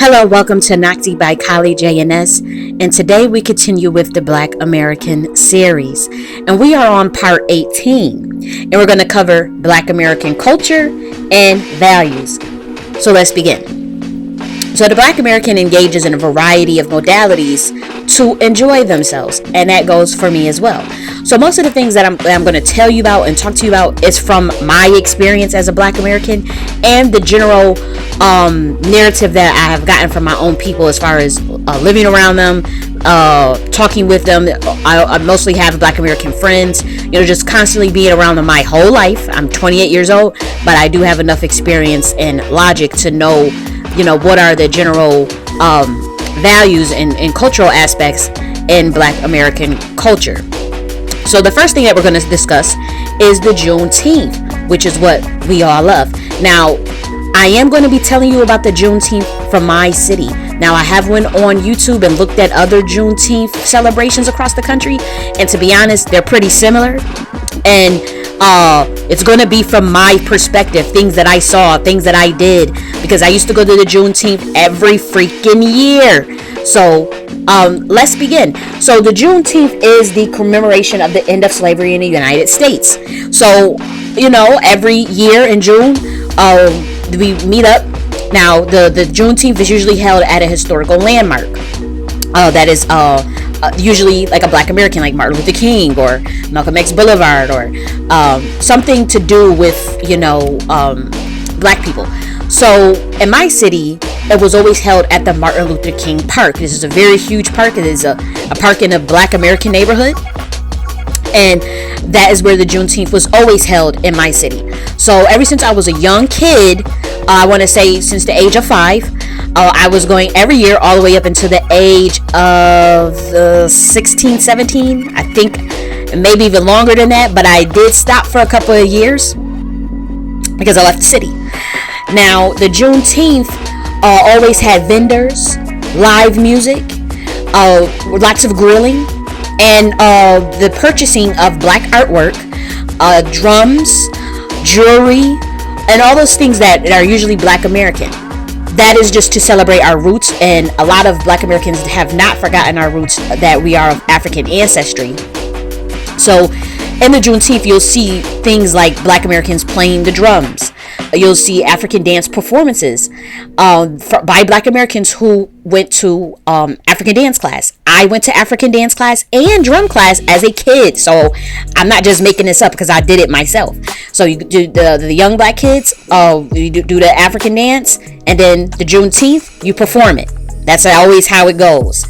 Hello, welcome to Nocti by j.N.S, and today we continue with the Black American series, and we are on part 18, and we're going to cover Black American culture and values. So let's begin. So the Black American engages in a variety of modalities to enjoy themselves, and that goes for me as well. So most of the things that I'm going to tell you about and talk to you about is from my experience as a Black American and the general narrative that I have gotten from my own people as far as living around them, talking with them. I mostly have Black American friends, just constantly being around them my whole life. I'm 28 years old, but I do have enough experience and logic to know, what are the general values and cultural aspects in Black American culture. So the first thing that we're going to discuss is the Juneteenth, which is what we all love. Now, I am going to be telling you about the Juneteenth from my city. Now, I have went on YouTube and looked at other Juneteenth celebrations across the country, and to be honest, they're pretty similar. And it's going to be from my perspective, things that I saw, things that I did, because I used to go to the Juneteenth every freaking year. So let's begin. So the Juneteenth is the commemoration of the end of slavery in the United States. So, every year in June, we meet up. Now, the Juneteenth is usually held at a historical landmark. That is usually like a Black American, like Martin Luther King or Malcolm X Boulevard, or something to do with, Black people. So in my city, it was always held at the Martin Luther King Park. This is a very huge park. It is a park in a Black American neighborhood. And that is where the Juneteenth was always held in my city. So ever since I was a young kid, I want to say since the age of 5, I was going every year all the way up until the age of 16, 17. I think maybe even longer than that. But I did stop for a couple of years because I left the city. Now, the Juneteenth always had vendors, live music, lots of grilling, and the purchasing of Black artwork, drums, jewelry, and all those things that are usually Black American. That is just to celebrate our roots, and a lot of Black Americans have not forgotten our roots, that we are of African ancestry. So in the Juneteenth, you'll see things like Black Americans playing the drums. You'll see African dance performances by Black Americans who went to African dance class. I went to African dance class and drum class as a kid, so I'm not just making this up because I did it myself. So you do the young Black kids, you do the African dance, and then the Juneteenth, you perform it. That's always how it goes.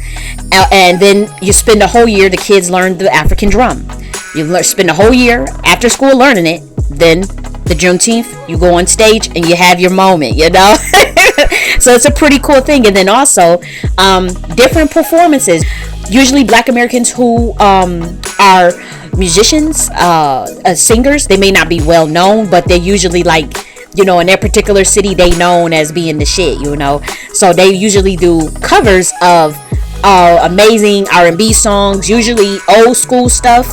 And then you spend the whole year, the kids learn the African drum. You spend the whole year after school learning it. Then the Juneteenth, you go on stage and you have your moment, So it's a pretty cool thing. And then also different performances. Usually Black Americans who are musicians, singers, they may not be well known, but they usually in their particular city, they known as being the shit, So they usually do covers of amazing R&B songs, usually old school stuff.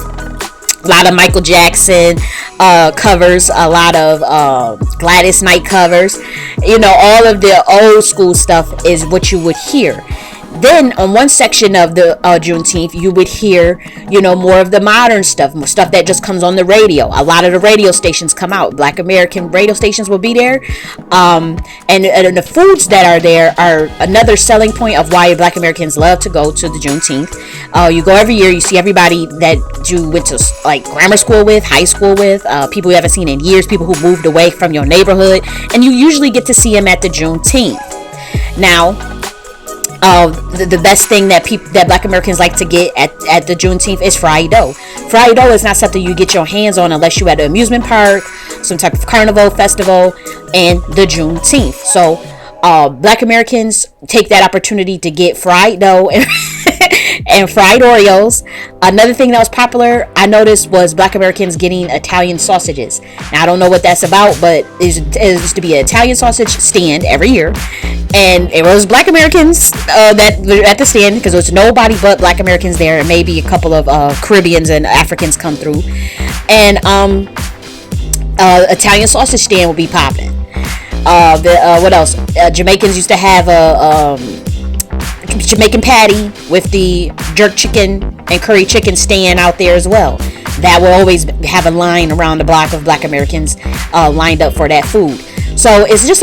A lot of Michael Jackson covers, a lot of Gladys Knight covers. All of the old school stuff is what you would hear. Then on one section of the Juneteenth, you would hear, more of the modern stuff that just comes on the radio. A lot of the radio stations come out. Black American radio stations will be there. And the foods that are there are another selling point of why Black Americans love to go to the Juneteenth. You go every year, you see everybody that you went to grammar school with, high school with, people you haven't seen in years, people who moved away from your neighborhood, and you usually get to see them at the Juneteenth. Now, the best thing that Black Americans like to get at the Juneteenth is fried dough. Fried dough is not something you get your hands on unless you're at an amusement park, some type of carnival, festival, and the Juneteenth. So Black Americans take that opportunity to get fried dough and fried Oreos. Another thing that was popular, I noticed, was Black Americans getting Italian sausages. Now, I don't know what that's about, but it used to be an Italian sausage stand every year. And it was Black Americans that were at the stand, because there was nobody but Black Americans there, and maybe a couple of Caribbeans and Africans come through. And Italian sausage stand will be popping. What else? Jamaicans used to have a Jamaican patty with the jerk chicken and curry chicken stand out there as well. That will always have a line around the block of Black Americans lined up for that food. So it's just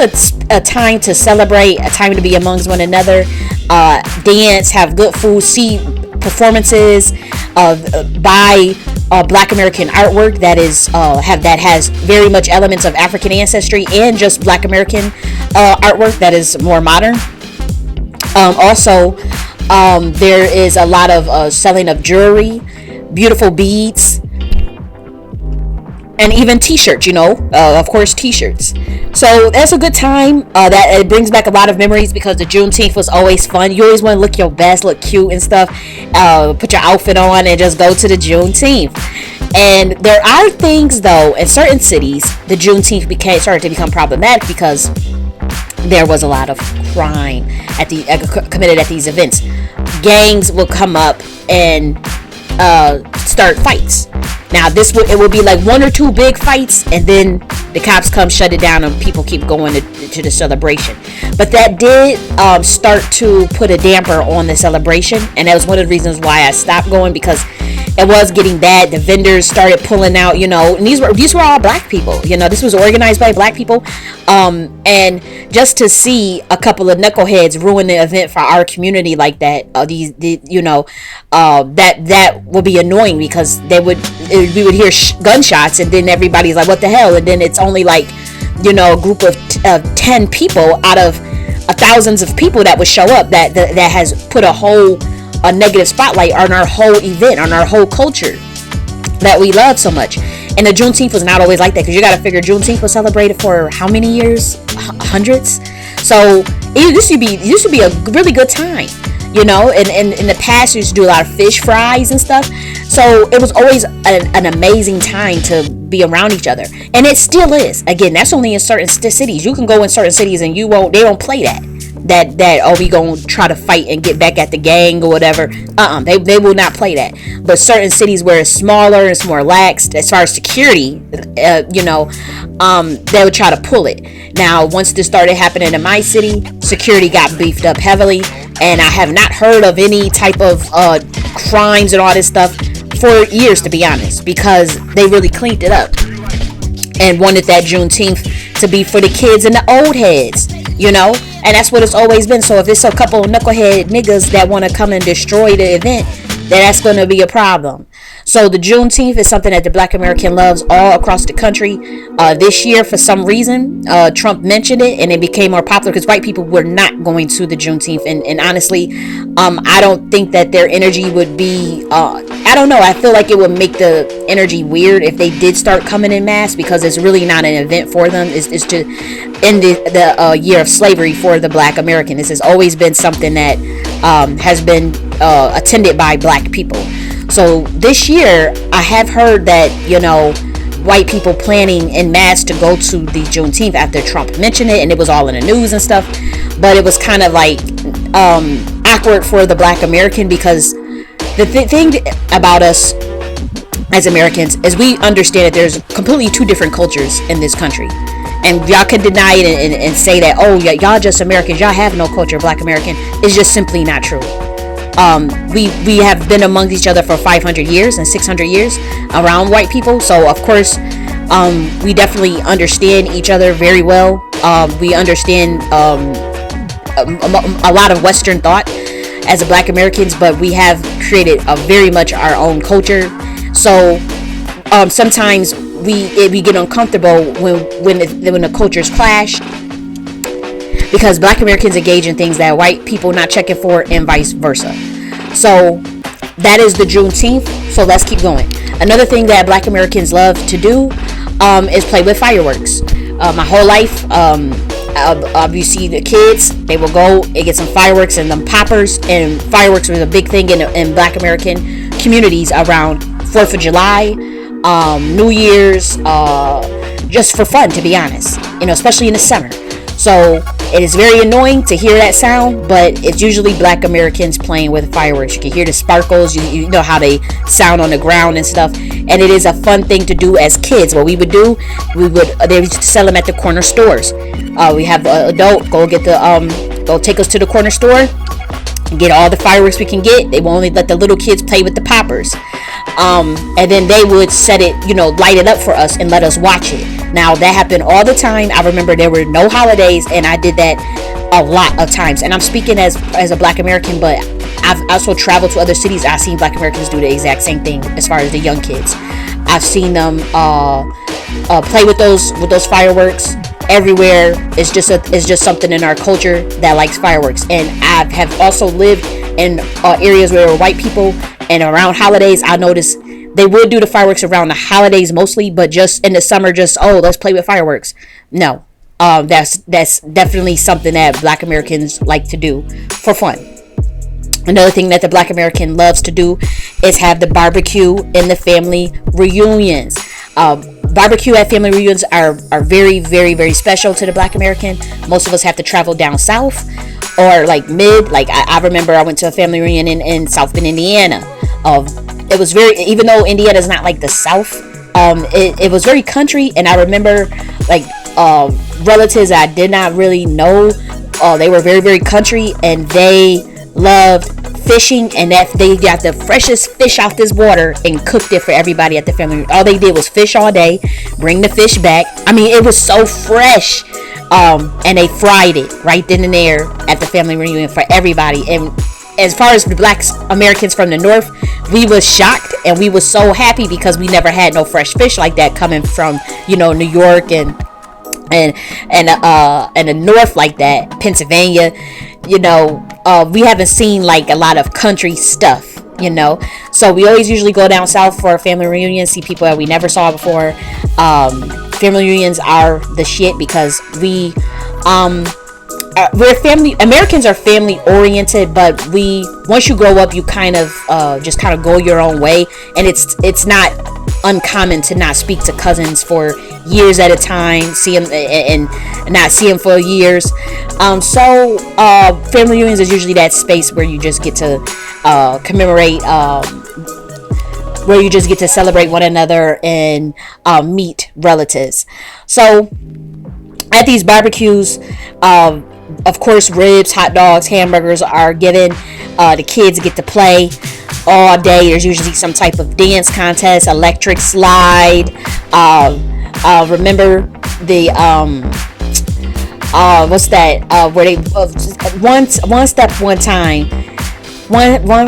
a time to celebrate, a time to be amongst one another, dance, have good food, see performances, buy Black American artwork that has very much elements of African ancestry and just Black American artwork that is more modern. Also, there is a lot of selling of jewelry, beautiful beads, and even t-shirts, of course, t-shirts. So that's a good time. That it brings back a lot of memories because the Juneteenth was always fun. You always want to look your best, look cute and stuff. Put your outfit on and just go to the Juneteenth. And there are things, though, in certain cities, the Juneteenth started to become problematic because there was a lot of crime committed at these events. Gangs will come up and start fights. Now it will be like one or two big fights, and then the cops come, shut it down, and people keep going to the celebration. But that did start to put a damper on the celebration, and that was one of the reasons why I stopped going, because it was getting bad. The vendors started pulling out, and these were all Black people. This was organized by Black people, and just to see a couple of knuckleheads ruin the event for our community like that, that would be annoying, because we would hear gunshots, and then everybody's like, what the hell? And then it's only like, a group of 10 people out of thousands of people that would show up that has put a negative spotlight on our whole event, on our whole culture that we love so much. And the Juneteenth was not always like that, because you got to figure Juneteenth was celebrated for how many years? Hundreds. So it used to be a really good time. In the past, we used to do a lot of fish fries and stuff. So it was always an amazing time to be around each other. And it still is. Again, that's only in certain cities. You can go in certain cities and they don't play that we gonna try to fight and get back at the gang or whatever. They will not play that. But certain cities where it's smaller, it's more laxed as far as security, they would try to pull it. Now, once this started happening in my city, security got beefed up heavily, and I have not heard of any type of crimes and all this stuff for years, to be honest, because they really cleaned it up and wanted that Juneteenth to be for the kids and the old heads, and that's what it's always been. So if it's a couple of knucklehead niggas that want to come and destroy the event, then that's going to be a problem. So the Juneteenth is something that the Black American loves all across the country. This year, for some reason, Trump mentioned it, and it became more popular because white people were not going to the Juneteenth. And honestly, I don't think that their energy would be, I don't know. I feel like it would make the energy weird if they did start coming in mass, because it's really not an event for them. It's to end the year of slavery for the Black American. This has always been something that has been attended by Black people. So this year, I have heard that, white people planning in mass to go to the Juneteenth after Trump mentioned it, and it was all in the news and stuff. But it was kind of like awkward for the Black American, because the thing about us as Americans is we understand that there's completely two different cultures in this country. And y'all can deny it and say that, oh, yeah, y'all just Americans, y'all have no culture, Black American. It's just simply not true. We have been among each other for 500 years and 600 years around white people. So, of course, we definitely understand each other very well. We understand a lot of Western thought as a Black Americans, but we have created very much our own culture. So sometimes we get uncomfortable when the cultures clash, because Black Americans engage in things that white people not checking for, and vice versa. So that is the Juneteenth. So let's keep going. Another thing that Black Americans love to do is play with fireworks. My whole life, you see the kids, they will go and get some fireworks and them poppers, and fireworks was a big thing in Black American communities around 4th of July, New Year's, just for fun, to be honest, especially in the summer. So It is very annoying to hear that sound, but it's usually Black Americans playing with fireworks. You can hear the sparkles. You know how they sound on the ground and stuff. And it is a fun thing to do as kids. What we would do, they would sell them at the corner stores. We have the adult go take us to the corner store and get all the fireworks we can get. They will only let the little kids play with the poppers. And then they would set it, light it up for us and let us watch it. Now that happened all the time. I remember there were no holidays, and I did that a lot of times. And I'm speaking as a Black American, but I've also traveled to other cities. I've seen Black Americans do the exact same thing as far as the young kids. I've seen them play with those fireworks everywhere. It's just something in our culture that likes fireworks. And I have also lived in areas where there were white people, and around holidays I noticed they would do the fireworks around the holidays mostly, but just in the summer, let's play with fireworks. No, that's definitely something that Black Americans like to do for fun. Another thing that the Black American loves to do is have the barbecue in the family reunions. Barbecue at family reunions are very, very, very special to the Black American. Most of us have to travel down south or I remember I went to a family reunion in South Bend, Indiana. It was even though Indiana is not like the South, it was very country. And I remember relatives I did not really know. They were very, very country, and they loved fishing, and that they got the freshest fish out this water and cooked it for everybody at the family. All they did was fish all day, bring the fish back. I mean, it was so fresh. And they fried it right then and there at the family reunion for everybody. And as far as the Black Americans from the North, we was shocked, and we was so happy because we never had no fresh fish like that coming from New York and the North like that, Pennsylvania. We haven't seen like a lot of country stuff. So we always usually go down south for a family reunion, see people that we never saw before. Family reunions are the shit because we're family. Americans are family oriented, but once you grow up, you kind of just kind of go your own way, and it's not uncommon to not speak to cousins for years at a time, see them and not see them for years. So family reunions is usually that space where you just get to commemorate, where you just get to celebrate one another and meet relatives. So at these barbecues, of course, ribs, hot dogs, hamburgers are given. The kids get to play all day. There's usually some type of dance contest, electric slide. Remember the what's that? Where they one step, one time, one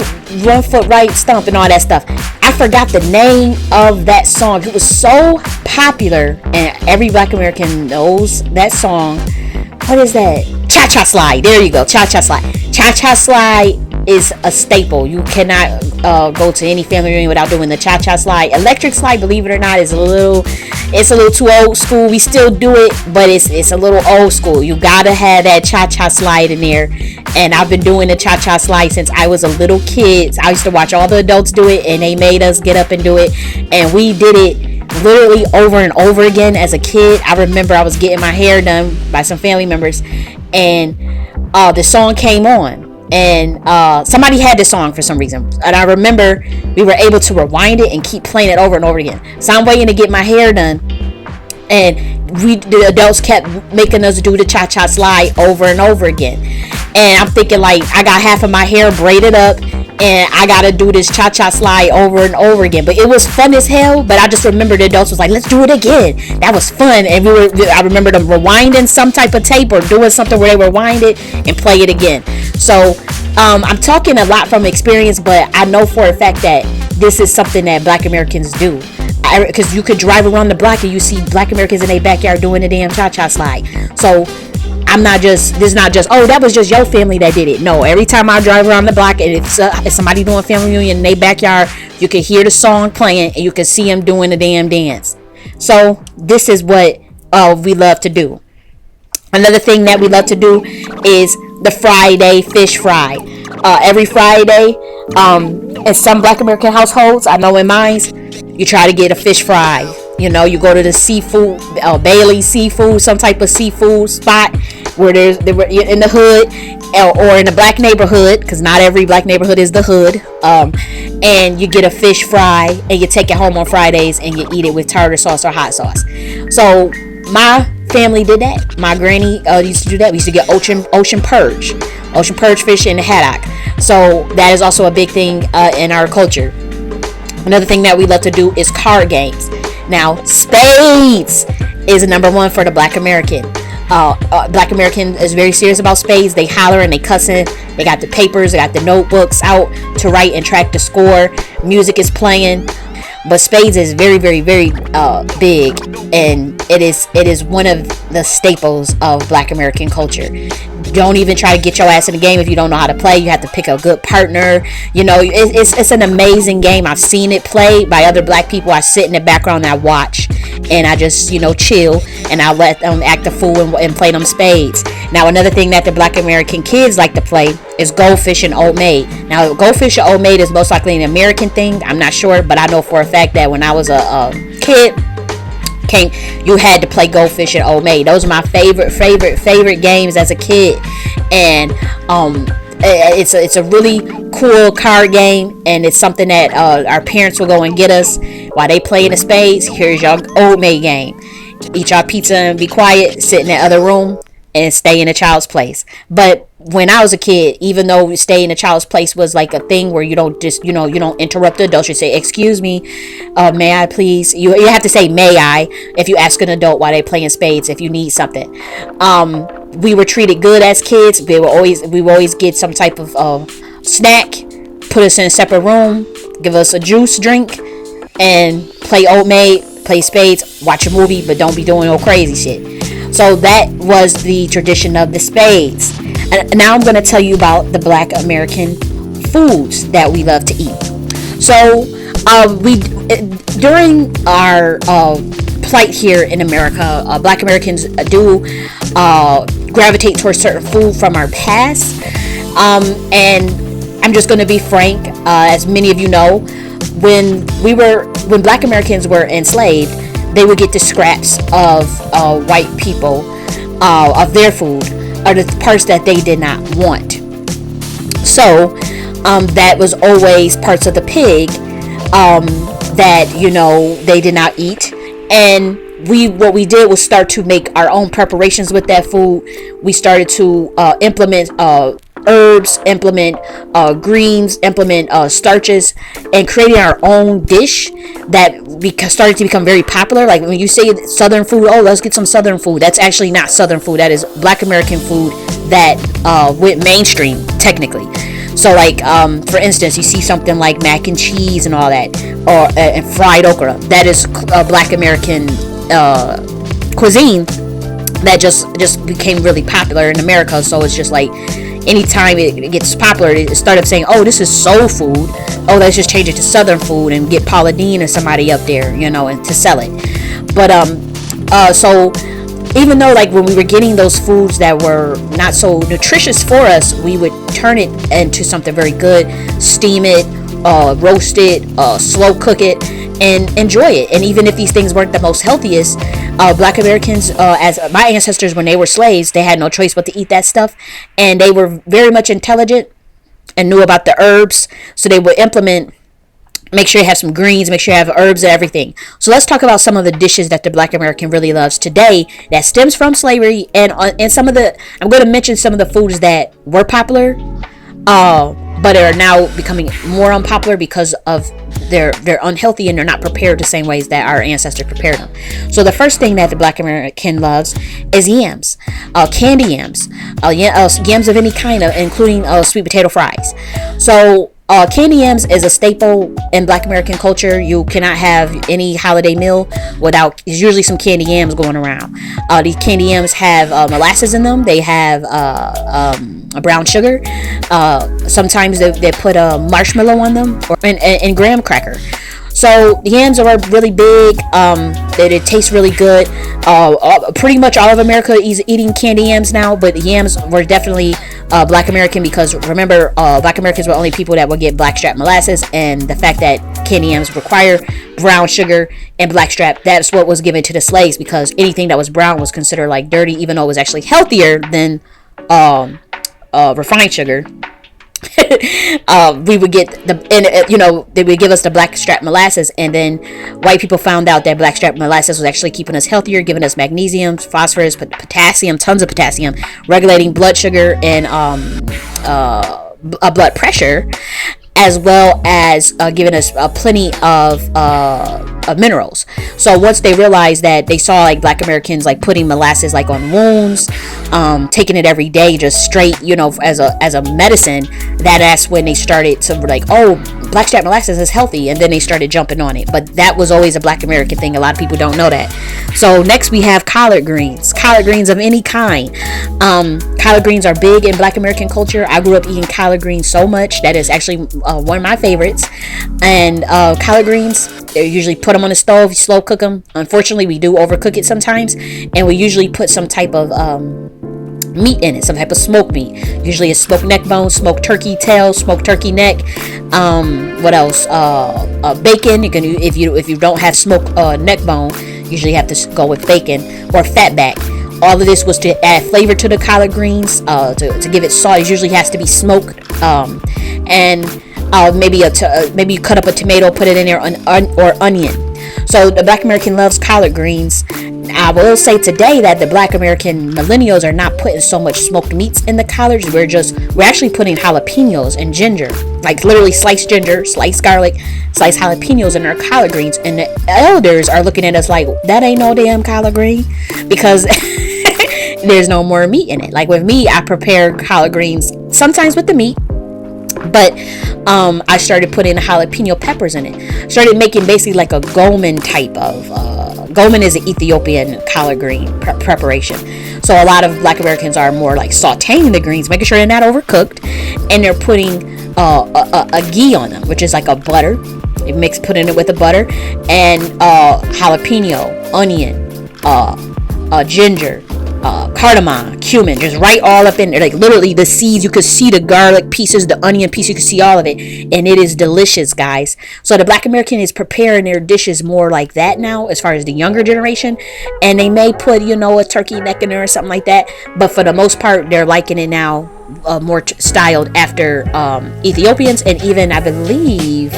foot right stomp, and all that stuff. I forgot the name of that song. It was so popular, and every Black American knows that song. What is that? Cha-cha slide. There you go. Cha-cha slide. Cha-cha slide is a staple. You cannot go to any family reunion without doing the cha-cha slide. Electric slide, believe it or not, is a little too old school. We still do it, but it's a little old school. You gotta have that cha-cha slide in there. And I've been doing the cha-cha slide since I was a little kid. I used to watch all the adults do it, and they made us get up and do it. And we did it literally over and over again as a kid. I remember I was getting my hair done by some family members, and the song came on, and somebody had this song for some reason, and I remember we were able to rewind it and keep playing it over and over again. So I'm waiting to get my hair done, and the adults kept making us do the cha-cha slide over and over again. And I'm thinking, like, I got half of my hair braided up, and I gotta do this cha-cha slide over and over again. But it was fun as hell. But I just remember the adults was like, let's do it again. That was fun. And I remember them rewinding some type of tape or doing something where they rewind it and play it again. So I'm talking a lot from experience, but I know for a fact that this is something that Black Americans do. Because you could drive around the block and you see Black Americans in their backyard doing the damn cha-cha slide. So this is not just, oh, that was just your family that did it. No, every time I drive around the block and if somebody doing family reunion in their backyard, you can hear the song playing and you can see them doing the damn dance. So this is what we love to do. Another thing that we love to do is the Friday fish fry. Every Friday, in some Black American households, I know in mine, you try to get a fish fry. You know, you go to the seafood, Bailey seafood, some type of seafood spot, where they were in the hood, or in a black neighborhood, because not every black neighborhood is the hood. And you get a fish fry and you take it home on Fridays and you eat it with tartar sauce or hot sauce. So my family did that. My granny used to do that. We used to get ocean perch fish in the haddock. So that is also a big thing in our culture. Another thing that we love to do is card games. Now, spades is number one for the Black American. Black American is very serious about spades. They holler and they cussing. They got the papers, they got the notebooks out to write and track the score. Music is playing. But spades is very, very, very big, and it is one of the staples of Black American culture. Don't even try to get your ass in the game if you don't know how to play. You have to pick a good partner. You know, it's an amazing game. I've seen it played by other black people. I sit in the background and I watch, and I just, chill, and I let them act a fool and play them spades. Now, another thing that the Black American kids like to play is goldfish and Old Maid. Now, goldfish and Old Maid is most likely an American thing. I'm not sure, but I know for a fact that when I was a kid, you had to play goldfish and Old Maid. Those are my favorite games as a kid, and it's a really cool card game, and it's something that our parents will go and get us while they play in the spades. Here's your Old Maid game. Eat your pizza and be quiet, sit in the other room and stay in a child's place. But when I was a kid, even though stay in a child's place was like a thing where you don't just, you don't interrupt the adults. You say, excuse me, may I please? You have to say, may I, if you ask an adult while they playing spades, if you need something. We were treated good as kids. We would always get some type of snack, put us in a separate room, give us a juice drink, and play Old Maid, play spades, watch a movie, but don't be doing no crazy shit. So that was the tradition of the spades. And now I'm going to tell you about the Black American foods that we love to eat. So during our plight here in America, Black Americans do gravitate towards certain food from our past. And I'm just going to be frank, as many of you know, when Black Americans were enslaved, they would get the scraps of white people, of their food, or the parts that they did not want. So that was always parts of the pig that they did not eat. And what we did was start to make our own preparations with that food. We started to implement herbs, implement greens, implement starches, and creating our own dish that started to become very popular. Like when you say Southern food, oh, let's get some Southern food. That's actually not Southern food. That is Black American food that went mainstream, technically. So like, for instance, you see something like mac and cheese and all that, or and fried okra. That is Black American cuisine that just became really popular in America. So it's just like, anytime it gets popular, it started saying, oh, this is soul food. Oh, let's just change it to Southern food and get Paula Deen or somebody up there, and to sell it. But so even though like when we were getting those foods that were not so nutritious for us, we would turn it into something very good, steam it, roast it, slow cook it, and enjoy it. And even if these things weren't the most healthiest, Black Americans, as my ancestors, when they were slaves, they had no choice but to eat that stuff, and they were very much intelligent and knew about the herbs, so they would make sure you have some greens, make sure you have herbs and everything. So let's talk about some of the dishes that the Black American really loves today that stems from slavery, and I'm going to mention some of the foods that were popular, but are now becoming more unpopular because of they're unhealthy and they're not prepared the same ways that our ancestors prepared them. So the first thing that the Black American loves is yams, candy yams, yams of any kind, including sweet potato fries. So candy yams is a staple in Black American culture. You cannot have any holiday meal without, there's usually some candy yams going around. These candy yams have molasses in them. They have a brown sugar. Sometimes they put a marshmallow on them, and graham cracker. So the yams are really big. They taste really good. Pretty much all of America is eating candy yams now, but the yams were definitely Black American, because remember, Black Americans were only people that would get blackstrap molasses, and the fact that candy yams require brown sugar and blackstrap. That's what was given to the slaves, because anything that was brown was considered like dirty, even though it was actually healthier than refined sugar. We would get they would give us the blackstrap molasses, and then white people found out that blackstrap molasses was actually keeping us healthier, giving us magnesium, phosphorus, potassium, tons of potassium, regulating blood sugar and blood pressure, as well as giving us plenty of minerals. So once they realized that, they saw like black Americans like putting molasses like on wounds, taking it every day just straight, as a medicine. That's when they started to like, oh, blackstrap molasses is healthy, and then they started jumping on it. But that was always a black American thing. A lot of people don't know that. So next we have collard greens of any kind. Collard greens are big in black American culture. I grew up eating collard greens so much that is actually one of my favorites. And collard greens, they usually put them on the stove, you slow cook them. Unfortunately, we do overcook it sometimes, and we usually put some type of meat in it, some type of smoked meat. Usually it's smoked neck bone, smoked turkey tail, smoked turkey neck. What else? Bacon. You can, if you don't have smoked neck bone, usually have to go with bacon or fat back. All of this was to add flavor to the collard greens, to give it salt. It usually has to be smoked, and maybe you cut up a tomato, put it in there, or onion. So the black American loves collard greens. I will say today that the black American millennials are not putting so much smoked meats in the collards. We're actually putting jalapenos and ginger, like literally sliced ginger, sliced garlic, sliced jalapenos in our collard greens. And the elders are looking at us like, that ain't no damn collard green, because there's no more meat in it. Like with me, I prepare collard greens sometimes with the meat, but I started putting jalapeno peppers in it. Started making basically like a gomen type of gomen is an Ethiopian collard green preparation. So a lot of black Americans are more like sauteing the greens, making sure they're not overcooked, and they're putting a ghee on them, which is like a butter. Putting it with the butter and jalapeno, onion, ginger, cardamom, cumin, just right all up in there. Like literally the seeds, you could see the garlic pieces, the onion piece, you could see all of it, and it is delicious, guys. So the black American is preparing their dishes more like that now, as far as the younger generation, and they may put a turkey neck in there or something like that, but for the most part they're liking it now more styled after Ethiopians. And even I believe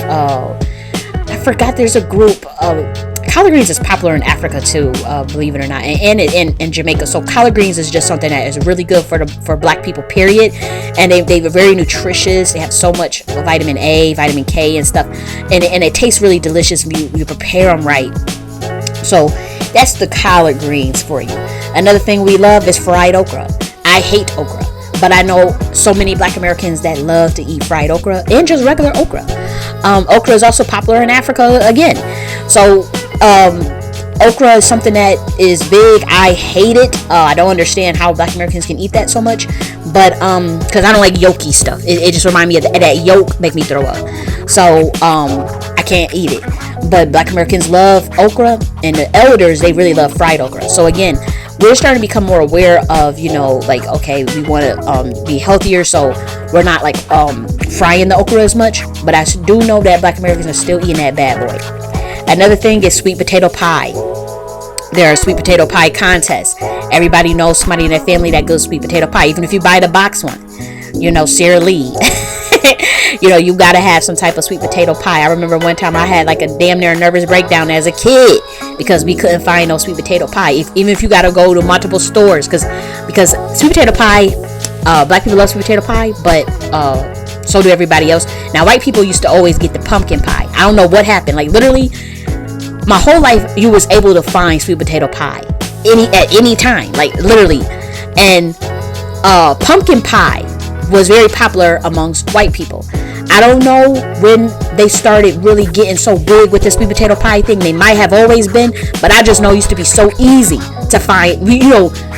I forgot, there's a group of collard greens is popular in Africa too, believe it or not, and in Jamaica. So collard greens is just something that is really good for black people, period. And they're very nutritious. They have so much vitamin A, vitamin K and stuff, and it tastes really delicious when you prepare them right. So that's the collard greens for you. Another thing we love is fried okra. I hate okra, but I know so many black Americans that love to eat fried okra and just regular okra. Okra is also popular in Africa again. So okra is something that is big. I hate it. I don't understand how black Americans can eat that so much, but because I don't like yolky stuff. It just reminds me of that yolk make me throw up. So I can't eat it. But black Americans love okra, and the elders, they really love fried okra. So again, we're starting to become more aware of, like, okay, we want to be healthier, so we're not like frying the okra as much. But I do know that black Americans are still eating that bad boy. Another thing is sweet potato pie. There are sweet potato pie contests. Everybody knows somebody in their family that goes sweet potato pie, even if you buy the box one. Sara Lee. You gotta have some type of sweet potato pie. I remember one time I had like a damn near nervous breakdown as a kid because we couldn't find no sweet potato pie. Even if you gotta go to multiple stores, because sweet potato pie, black people love sweet potato pie, but so do everybody else. Now white people used to always get the pumpkin pie. I don't know what happened. Like literally, my whole life you was able to find sweet potato pie at any time, like literally, and pumpkin pie was very popular amongst white people. I don't know when they started really getting so big with the sweet potato pie thing. They might have always been, but I just know it used to be so easy to find,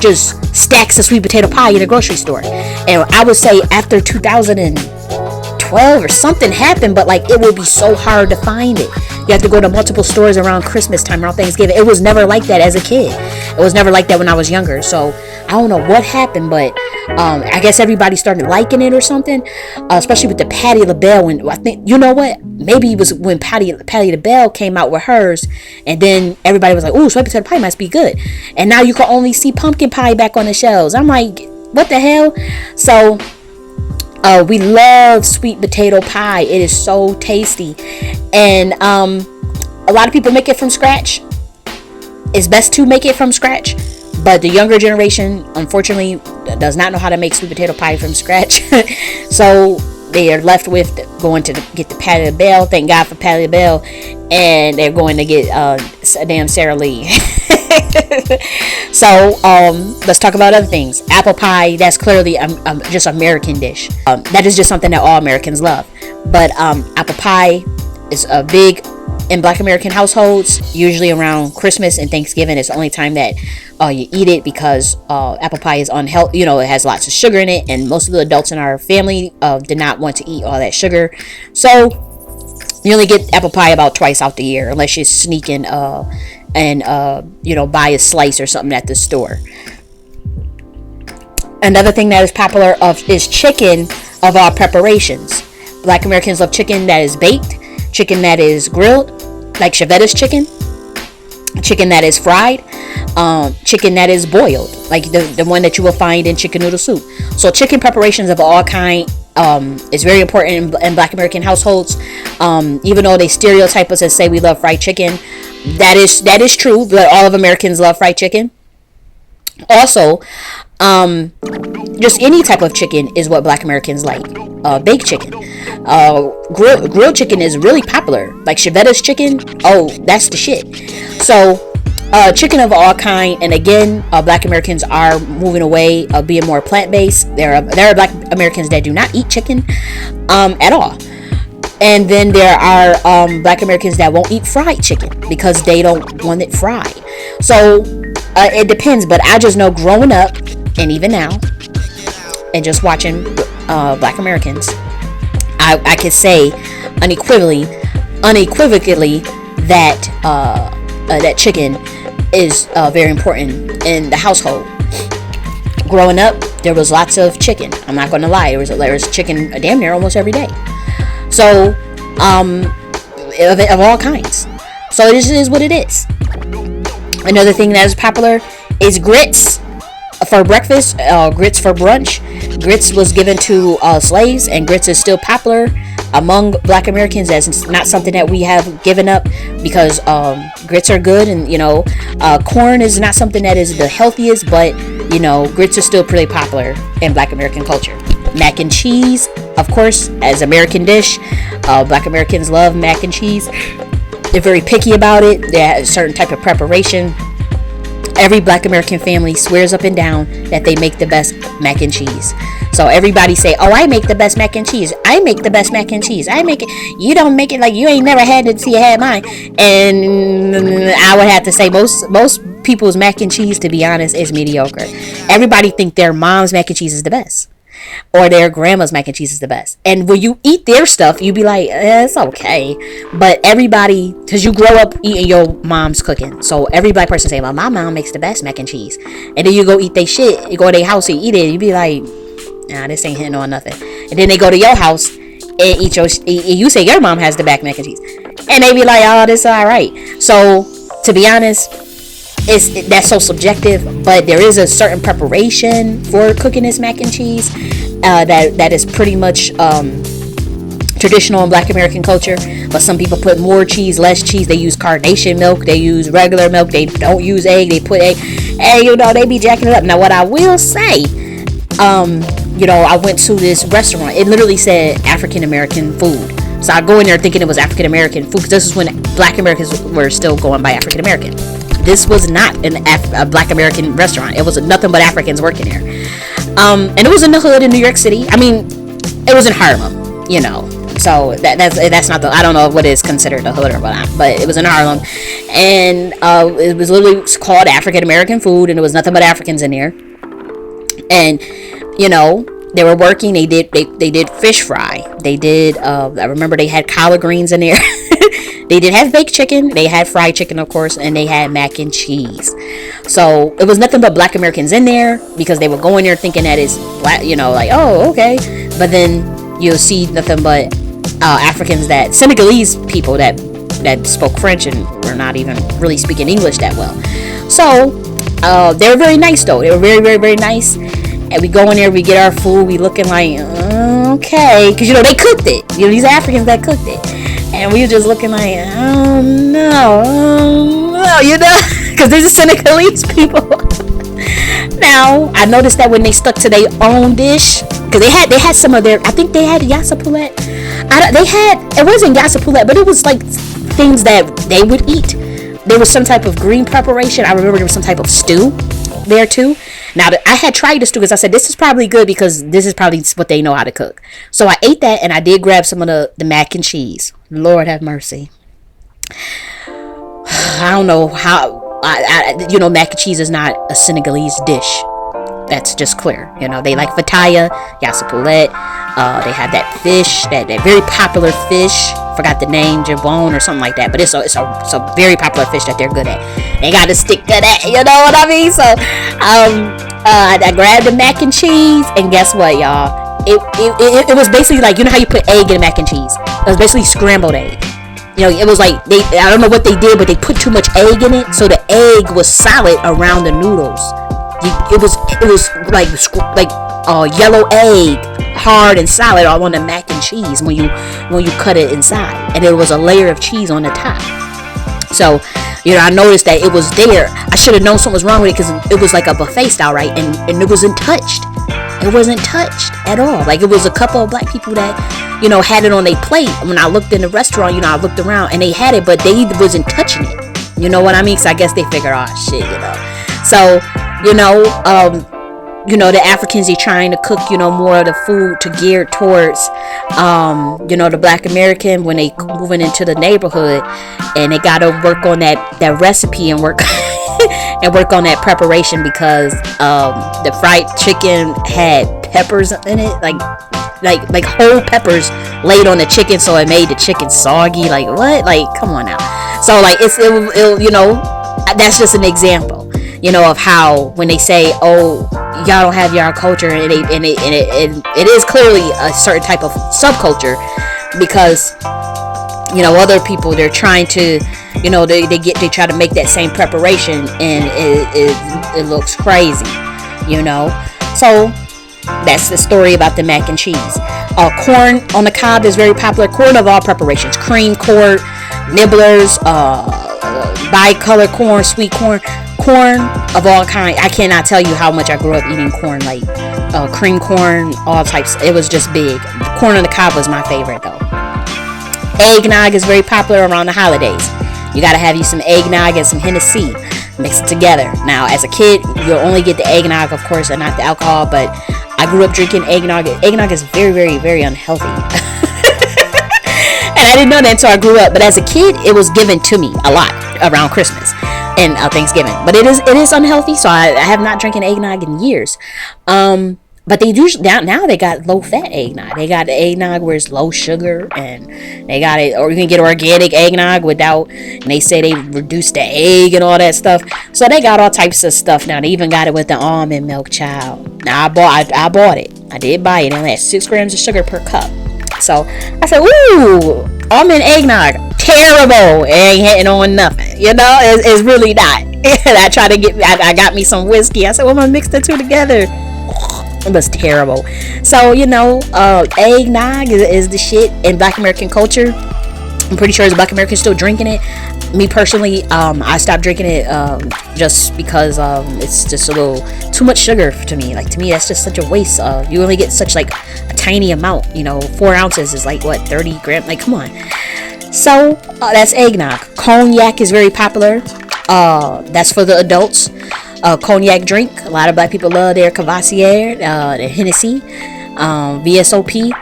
just stacks of sweet potato pie in a grocery store. And I would say after 2012 or something happened, but like it would be so hard to find it. You have to go to multiple stores around Christmas time, around Thanksgiving. It was never like that as a kid. It was never like that when I was younger. So I don't know what happened, but I guess everybody started liking it or something. Especially with the Patti LaBelle. When I think, you know what? Maybe it was when Patti LaBelle came out with hers, and then everybody was like, "Ooh, sweet potato pie must be good." And now you can only see pumpkin pie back on the shelves. I'm like, what the hell? So we love sweet potato pie. It is so tasty, and a lot of people make it from scratch. It's best to make it from scratch, but the younger generation, unfortunately, does not know how to make sweet potato pie from scratch. So they are left with going to get the Patti LaBelle. Thank God for Patti LaBelle, and they're going to get a damn Sara Lee. So let's talk about other things. Apple pie, that's clearly just American dish. That is just something that all Americans love. But apple pie is a big in Black American households. Usually around Christmas and Thanksgiving is the only time that you eat it, because apple pie is unhealthy. You know, it has lots of sugar in it, and most of the adults in our family did not want to eat all that sugar. So you only get apple pie about twice out the year, unless you're sneaking and buy a slice or something at the store. Another thing that is popular is chicken of all preparations. Black Americans love chicken that is baked, chicken that is grilled, like Chevette's chicken that is fried, chicken that is boiled, like the one that you will find in chicken noodle soup. So chicken preparations of all kind is very important in Black American households. Even though they stereotype us and say we love fried chicken, that is true, but all of Americans love fried chicken. Also, just any type of chicken is what Black Americans like. Baked chicken, grilled chicken is really popular. Like Chevette's chicken, oh, that's the shit. So chicken of all kind, and again, Black Americans are moving away, being more plant-based. There are Black Americans that do not eat chicken at all. And then there are Black Americans that won't eat fried chicken because they don't want it fried. So it depends, but I just know growing up, and even now, and just watching Black Americans, I could say unequivocally that chicken is very important in the household. Growing up, there was lots of chicken. I'm not going to lie, there was chicken damn near almost every day. So of all kinds. So it is what it is. Another thing that is popular is grits for breakfast, grits for brunch. Grits was given to slaves, and grits is still popular among Black Americans. That's not something that we have given up, because grits are good, and corn is not something that is the healthiest, but grits are still pretty popular in Black American culture. Mac and cheese, of course, as American dish. Black Americans love mac and cheese. They're very picky about it. They have a certain type of preparation. Every Black American family swears up and down that they make the best mac and cheese. So everybody say, "Oh, I make the best mac and cheese. I make the best mac and cheese. I make it. You don't make it like you ain't never had it until you had mine." And I would have to say most people's mac and cheese, to be honest, is mediocre. Everybody think their mom's mac and cheese is the best, or their grandma's mac and cheese is the best. And when you eat their stuff, you be like, it's okay. But everybody, because you grow up eating your mom's cooking, so every Black person say, "Well, my mom makes the best mac and cheese." And then you go eat their shit, you go to their house and eat it, you be like, nah, this ain't hitting on nothing. And then they go to your house and you say your mom has the best mac and cheese, and they be like, "Oh, this is all right." So to be honest, that's so subjective, but there is a certain preparation for cooking this mac and cheese that is pretty much traditional in Black American culture. But some people put more cheese, less cheese. They use carnation milk, they use regular milk, they don't use egg, they put egg, and they be jacking it up. Now what I will say, I went to this restaurant, it literally said African American food. So I go in there thinking it was African American food, because this is when Black Americans were still going by African American. This was not a Black American restaurant. It was nothing but Africans working there. And it was in the hood in New York City. I mean, it was in Harlem, So that's not I don't know what is considered a hood or whatnot, but it was in Harlem. And it was literally called African American food, and it was nothing but Africans in there. And, they were working. They did fish fry. They did. I remember they had collard greens in there. They did have baked chicken, they had fried chicken, of course, and they had mac and cheese. So it was nothing but Black Americans in there, because they were going there thinking that it's black, like, oh, okay. But then you'll see nothing but Africans, that Senegalese people that spoke French and were not even really speaking English that well. So they were very nice, though. They were very, very, very nice. And we go in there, we get our food, we looking like, okay, because they cooked it. These Africans that cooked it, and we were just looking like, oh no, because there's a Senegalese people. Now I noticed that when they stuck to their own dish, because they had some of their, I think they had yassa poulet. It wasn't yassa poulet, but it was like things that they would eat. There was some type of green preparation. I remember there was some type of stew there too. Now, I had tried the stew because I said, this is probably good because this is probably what they know how to cook. So I ate that, and I did grab some of the mac and cheese. Lord have mercy. I don't know how, mac and cheese is not a Senegalese dish. That's just clear. They like fataya, yassa poulet. They have that fish, that very popular fish. Forgot the name, jabon or something like that. But it's a very popular fish that they're good at. They got to stick to that. You know what I mean? So I grabbed the mac and cheese, and guess what, y'all? It was basically like, how you put egg in mac and cheese. It was basically scrambled egg. It was like I don't know what they did, but they put too much egg in it, so the egg was solid around the noodles. It was like yellow egg, hard and solid, all on the mac and cheese when you cut it inside, and there was a layer of cheese on the top. So I noticed that it was there. I should have known something was wrong with it, because it was like a buffet style, right? And it wasn't touched. It wasn't touched at all. Like, it was a couple of black people that had it on their plate. When I looked in the restaurant, I looked around and they had it, but they wasn't touching it. You know what I mean? So I guess they figure, oh shit, So the Africans, they trying to cook, more of the food to gear towards, the Black American when they moving into the neighborhood, and they got to work on that recipe and work and work on that preparation, because the fried chicken had peppers in it, like whole peppers laid on the chicken, so it made the chicken soggy. Like, what? Like, come on now. So like that's just an example. Of how when they say, oh, y'all don't have y'all culture, and it is clearly a certain type of subculture, because other people, they're trying to they try to make that same preparation, and it looks crazy. So that's the story about the mac and cheese. Corn on the cob is very popular. Corn of all preparations: cream corn, nibblers, bicolor corn, sweet corn of all kinds. I cannot tell you how much I grew up eating corn, like cream corn, all types. It was just big. Corn on the cob was my favorite, though. Eggnog is very popular around the holidays. You gotta have you some eggnog and some Hennessy. Mix it together. Now, as a kid, you'll only get the eggnog, of course, and not the alcohol, but I grew up drinking eggnog. Eggnog is very, very, very unhealthy. And I didn't know that until I grew up. But as a kid, it was given to me a lot around Christmas and Thanksgiving. But it is unhealthy, so I have not drinking eggnog in years. But they usually now they got low fat eggnog. They got the eggnog where it's low sugar, and they got it, or you can get organic eggnog without. And they say they reduce the egg and all that stuff. So they got all types of stuff now. They even got it with the almond milk, child. Now I bought it. I did buy it. It only had 6 grams of sugar per cup. So I said, ooh, almond eggnog, terrible. It ain't hitting on nothing. It's really not. And I got me some whiskey. I said, well, I'm gonna mix the two together. It was terrible. So eggnog is the shit in Black American culture. I'm pretty sure Black Americans still drinking it. Me personally, I stopped drinking it just because it's just a little too much sugar to me. Like, to me, that's just such a waste. You only get such like a tiny amount. 4 ounces is like what, 30 grams? Like, come on. So that's eggnog. Cognac is very popular. That's for the adults. Cognac drink. A lot of black people love their Cavassier, the Hennessy, VSOP.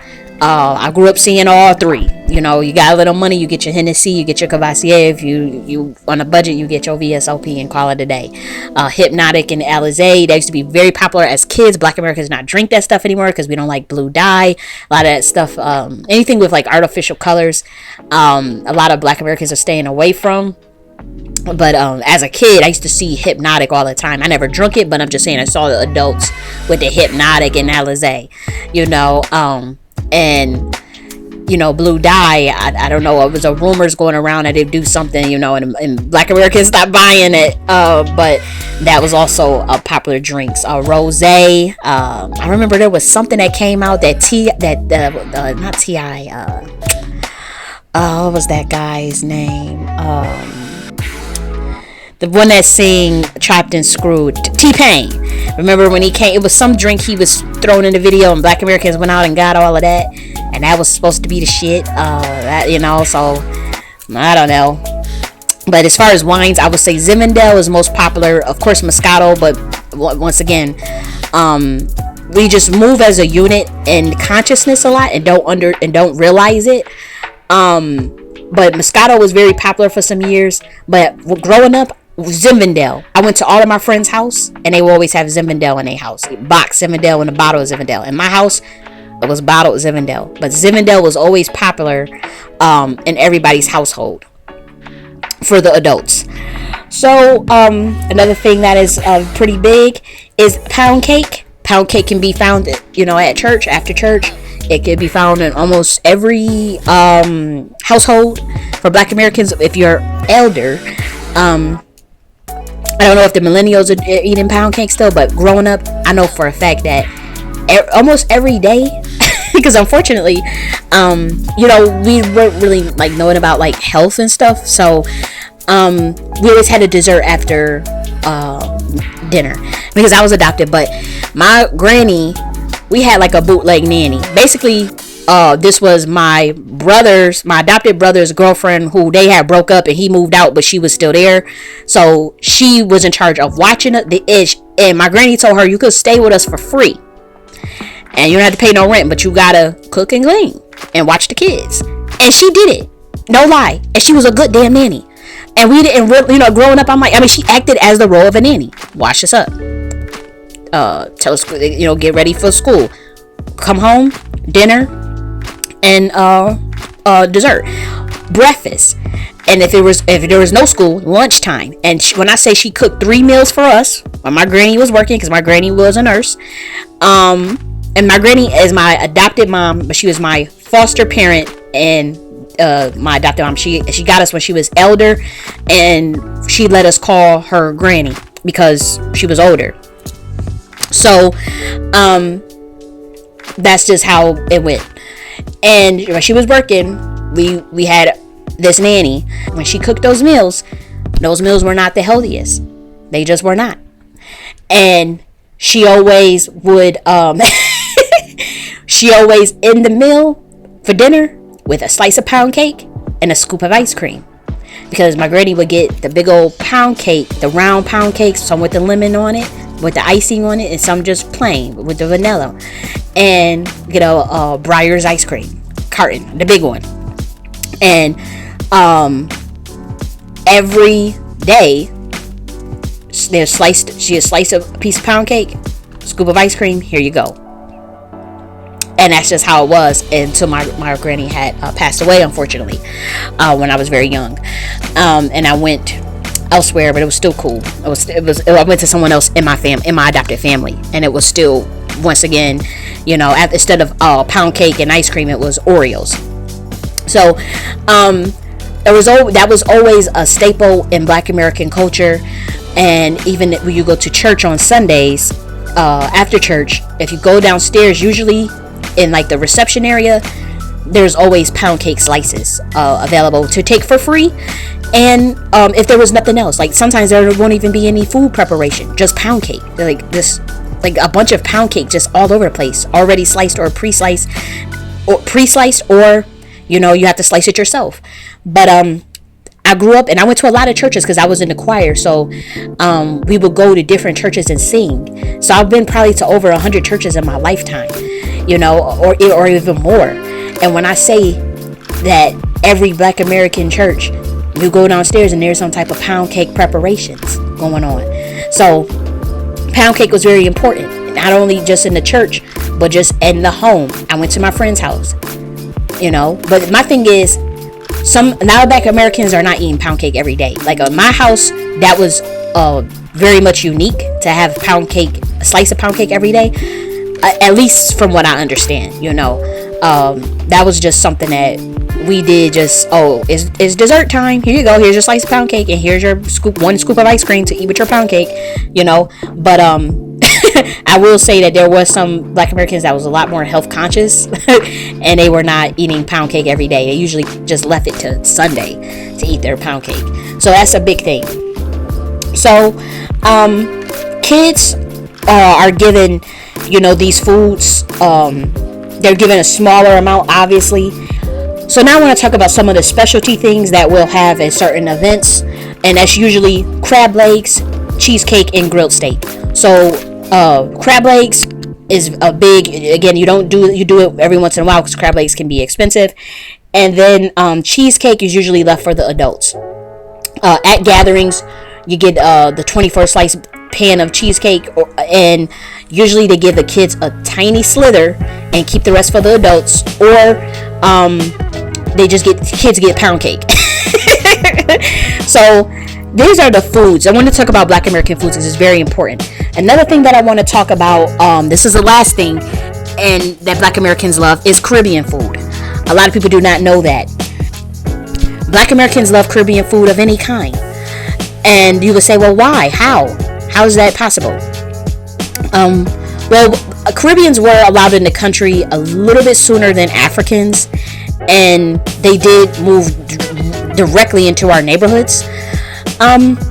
I grew up seeing all three. You know, you got a little money, you get your Hennessy, you get your Cavassier. If you on a budget, you get your VSOP and call it a day. Hypnotic and Alizé, they used to be very popular as kids. Black Americans not drink that stuff anymore because we don't like blue dye. A lot of that stuff, anything with like artificial colors, a lot of Black Americans are staying away from. But as a kid, I used to see Hypnotic all the time. I never drunk it, but I'm just saying I saw the adults with the Hypnotic and Alizé, you know, and you know, blue dye. I don't know. It was rumors going around that they'd do something, you know, and Black Americans stopped buying it. But that was also a popular drinks. Rosé. I remember there was something that came out that not T.I. What was that guy's name? The one that sang Trapped and Screwed, T-Pain. Remember when he came, it was some drink he was throwing in the video and Black Americans went out and got all of that, and that was supposed to be the shit. That, you know, so I don't know. But as far as wines, I would say Zinfandel is most popular, of course Moscato, but once again, we just move as a unit in consciousness a lot and don't realize it. But Moscato was very popular for some years, but growing up, Zinfandel. I went to all of my friends' house and they will always have Zinfandel in their house. Box Zinfandel and a bottle of Zinfandel. In my house, it was bottled Zinfandel. But Zinfandel was always popular in everybody's household for the adults. So another thing that is pretty big is pound cake. Pound cake can be found, you know, at church, after church. It can be found in almost every household for Black Americans. If you're elder, I don't know if the millennials are eating pound cake still, but growing up, I know for a fact that almost every day, because unfortunately, you know, we weren't really like knowing about like health and stuff, so we always had a dessert after dinner because I was adopted. But my granny, we had like a bootleg nanny. Basically, this was my adopted brother's girlfriend, who they had broke up and he moved out, but she was still there. So she was in charge of watching the ish. And my granny told her, you could stay with us for free. And you don't have to pay no rent, but you gotta cook and clean and watch the kids. And she did it. No lie. And she was a good damn nanny. And we didn't really, you know, growing up, she acted as the role of a nanny. Wash us up. Tell us, you know, get ready for school. Come home, dinner, and dessert, breakfast, and if there was no school, lunchtime. And when I say she cooked 3 meals for us when my granny was working, because my granny was a nurse, and my granny is my adopted mom, but she was my foster parent, and my adopted mom, she got us when she was elder, and she let us call her granny because she was older. So that's just how it went. And when she was working, we had this nanny. When she cooked those meals were not the healthiest. They just were not. And she always would she always end the meal for dinner with a slice of pound cake and a scoop of ice cream. Because my granny would get the big old pound cake, the round pound cakes, some with the lemon on it, with the icing on it, and some just plain with the vanilla. And get a Breyer's ice cream carton, the big one. And every day she sliced a piece of pound cake, scoop of ice cream, here you go. And that's just how it was until my granny had passed away, unfortunately, when I was very young. And I went elsewhere, but it was still cool. I went to someone else in my adopted family, and it was still, once again, you know, instead of pound cake and ice cream, it was Oreos. So that was always a staple in Black American culture. And even when you go to church on Sundays, after church, if you go downstairs, usually in like the reception area, there's always pound cake slices available to take for free. And if there was nothing else, like sometimes there won't even be any food preparation, just pound cake, like a bunch of pound cake just all over the place, already sliced or pre-sliced, or you know, you have to slice it yourself. But I grew up and I went to a lot of churches because I was in the choir, so we would go to different churches and sing. So I've been probably to over 100 churches in my lifetime. or even more. And when I say that every Black American church, you go downstairs and there's some type of pound cake preparations going on. So pound cake was very important, not only just in the church, but just in the home. I went to my friend's house, but my thing is, now Black Americans are not eating pound cake every day. Like my house, that was very much unique to have a slice of pound cake every day, at least from what I understand. That was just something that we did. Just, it's dessert time, here you go, here's your slice of pound cake, and here's your one scoop of ice cream to eat with your pound cake. But I will say that there was some Black Americans that was a lot more health conscious and they were not eating pound cake every day. They usually just left it to Sunday to eat their pound cake. So that's a big thing. So kids are given these foods. They're given a smaller amount, obviously. So now I want to talk about some of the specialty things that we'll have at certain events, and that's usually crab legs, cheesecake, and grilled steak. So crab legs is a big, again, you do it every once in a while because crab legs can be expensive. And then cheesecake is usually left for the adults. At gatherings, you get the 24 slice pan of cheesecake, and usually they give the kids a tiny slither and keep the rest for the adults, or kids get pound cake. So these are the foods. I want to talk about Black American foods because it's very important. Another thing that I want to talk about, this is the last thing, and that Black Americans love, is Caribbean food. A lot of people do not know that. Black Americans love Caribbean food of any kind. And you would say, well, why? How is that possible? Well, Caribbeans were allowed in the country a little bit sooner than Africans, and they did move directly into our neighborhoods.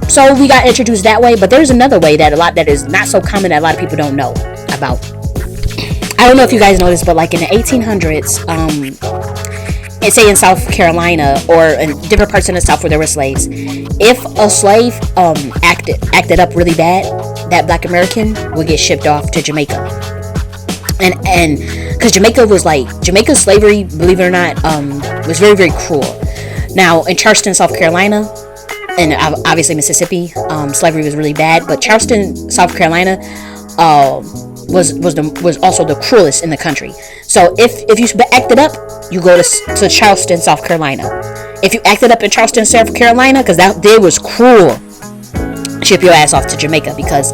So we got introduced that way, but there's another way that is not so common that a lot of people don't know about. I don't know if you guys know this, but like in the 1800s, say in South Carolina or in different parts in the South where there were slaves, if a slave acted up really bad, that Black American would get shipped off to Jamaica. And because Jamaica's slavery, believe it or not, was very, very cruel. Now in Charleston, South Carolina, and obviously Mississippi, slavery was really bad, but Charleston, South Carolina, was also the cruelest in the country. So if you acted up, you go to Charleston, South Carolina. If you acted up in Charleston, South Carolina, because that day was cruel, ship your ass off to Jamaica, because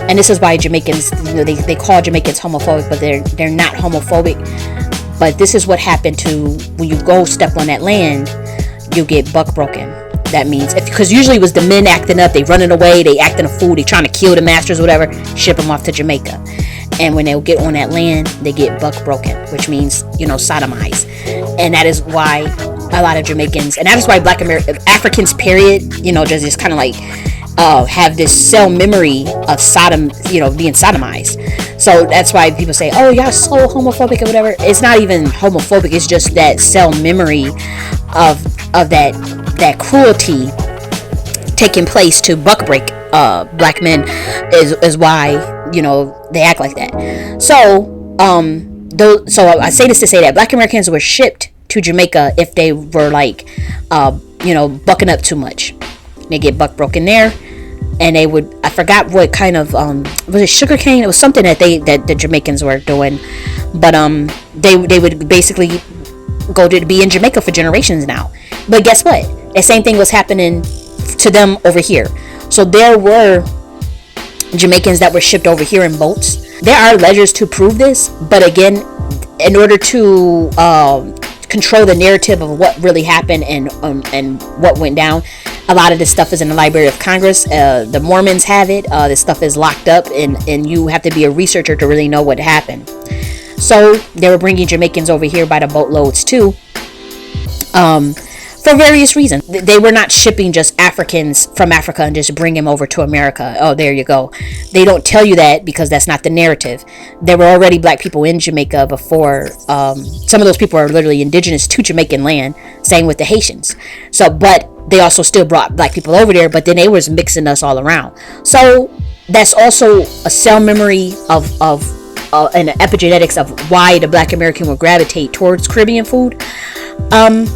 and this is why Jamaicans, they call Jamaicans homophobic, but they're not homophobic. But this is what happened to when you go step on that land, you get buck broken. That means because usually it was the men acting up, they running away, they acting a fool, they trying to kill the masters, whatever, ship them off to Jamaica. And when they get on that land, they get buck broken, which means sodomized. And that is why a lot of Jamaicans, and that is why Black Africans, period, just kind of like have this cell memory of Sodom, being sodomized. So that's why people say, oh, y'all so homophobic or whatever. It's not even homophobic, it's just that cell memory of that cruelty taking place to buck break Black men is why they act like that. So so I say this to say that Black Americans were shipped to Jamaica if they were like bucking up too much. They get buck broken there, and they would, I forgot what kind of was it sugar cane? It was something that the Jamaicans were doing, but they would basically go to be in Jamaica for generations now. But guess what? The same thing was happening to them over here. So there were Jamaicans that were shipped over here in boats. There are ledgers to prove this, but again, in order to control the narrative of what really happened and what went down, a lot of this stuff is in the Library of Congress. The Mormons have it. This stuff is locked up, and you have to be a researcher to really know what happened. So they were bringing Jamaicans over here by the boatloads too, for various reasons. They were not shipping just Africans from Africa and just bring them over to America. Oh, there you go. They don't tell you that because that's not the narrative. There were already Black people in Jamaica before. Some of those people are literally indigenous to Jamaican land. Same with the Haitians. So, but they also still brought Black people over there, but then they was mixing us all around. So that's also a cell memory of and the epigenetics of why the Black American will gravitate towards Caribbean food. And